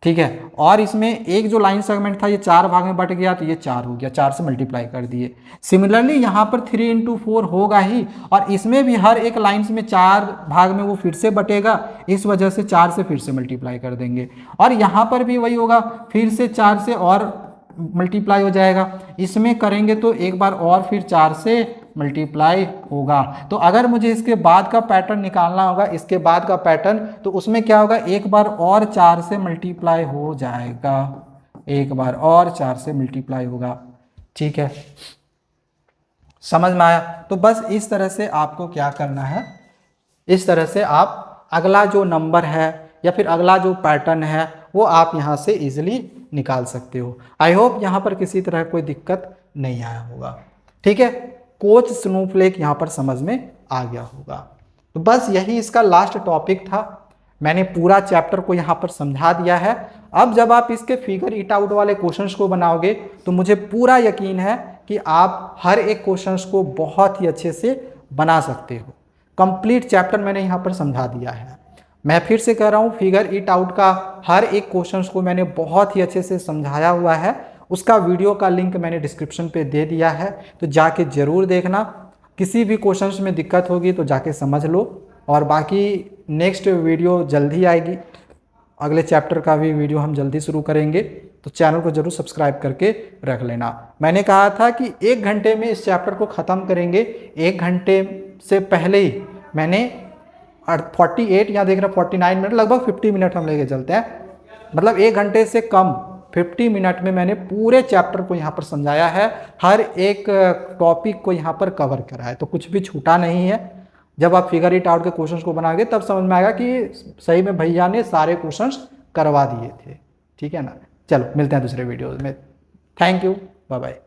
ठीक है, और इसमें एक जो लाइन सेगमेंट था ये 4 भाग में बट गया तो ये 4 हो गया, 4 से मल्टीप्लाई कर दिए। सिमिलरली यहाँ पर 3 × 4 होगा ही, और इसमें भी हर एक लाइन्स में 4 भाग में वो फिर से बटेगा, इस वजह से 4 से फिर से मल्टीप्लाई कर देंगे। और यहाँ पर भी वही होगा, फिर से 4 से और मल्टीप्लाई हो जाएगा, इसमें करेंगे तो एक बार और फिर 4 से मल्टीप्लाई होगा। तो अगर मुझे इसके बाद का पैटर्न निकालना होगा, इसके बाद का पैटर्न, तो उसमें क्या होगा, एक बार और 4 से मल्टीप्लाई हो जाएगा, एक बार और 4 से मल्टीप्लाई होगा, ठीक है, समझ में आया। तो बस इस तरह से आपको क्या करना है, इस तरह से आप अगला जो नंबर है या फिर अगला जो पैटर्न है वो आप यहाँ से इजीली निकाल सकते हो। आई होप यहाँ पर किसी तरह कोई दिक्कत नहीं आया होगा, ठीक है। कोच स्नोफ्लेक यहाँ पर समझ में आ गया होगा। तो बस यही इसका लास्ट टॉपिक था, मैंने पूरा चैप्टर को यहाँ पर समझा दिया है। अब जब आप इसके फिगर इट आउट वाले क्वेश्चंस को बनाओगे तो मुझे पूरा यकीन है कि आप हर एक क्वेश्चंस को बहुत ही अच्छे से बना सकते हो। कंप्लीट चैप्टर मैंने यहाँ पर समझा दिया है। मैं फिर से कह रहा हूँ, फिगर इट आउट का हर एक क्वेश्चंस को मैंने बहुत ही अच्छे से समझाया हुआ है, उसका वीडियो का लिंक मैंने डिस्क्रिप्शन पे दे दिया है, तो जाके ज़रूर देखना। किसी भी क्वेश्चंस में दिक्कत होगी तो जाके समझ लो, और बाकी नेक्स्ट वीडियो जल्दी आएगी, अगले चैप्टर का भी वीडियो हम जल्दी शुरू करेंगे, तो चैनल को ज़रूर सब्सक्राइब करके रख लेना। मैंने कहा था कि 1 घंटे में इस चैप्टर को ख़त्म करेंगे, 1 घंटे से पहले ही मैंने 48 यहाँ देख रहा 49 मिनट, लगभग 50 मिनट हम लेके चलते हैं, मतलब 1 घंटे से कम 50 मिनट में मैंने पूरे चैप्टर को यहाँ पर समझाया है, हर एक टॉपिक को यहाँ पर कवर करा है, तो कुछ भी छूटा नहीं है। जब आप फिगर इट आउट के क्वेश्चंस को बनाओगे तब समझ में आएगा कि सही में भैया ने सारे क्वेश्चंस करवा दिए थे, ठीक है ना। चलो मिलते हैं दूसरे वीडियो में, थैंक यू, बाय बाय।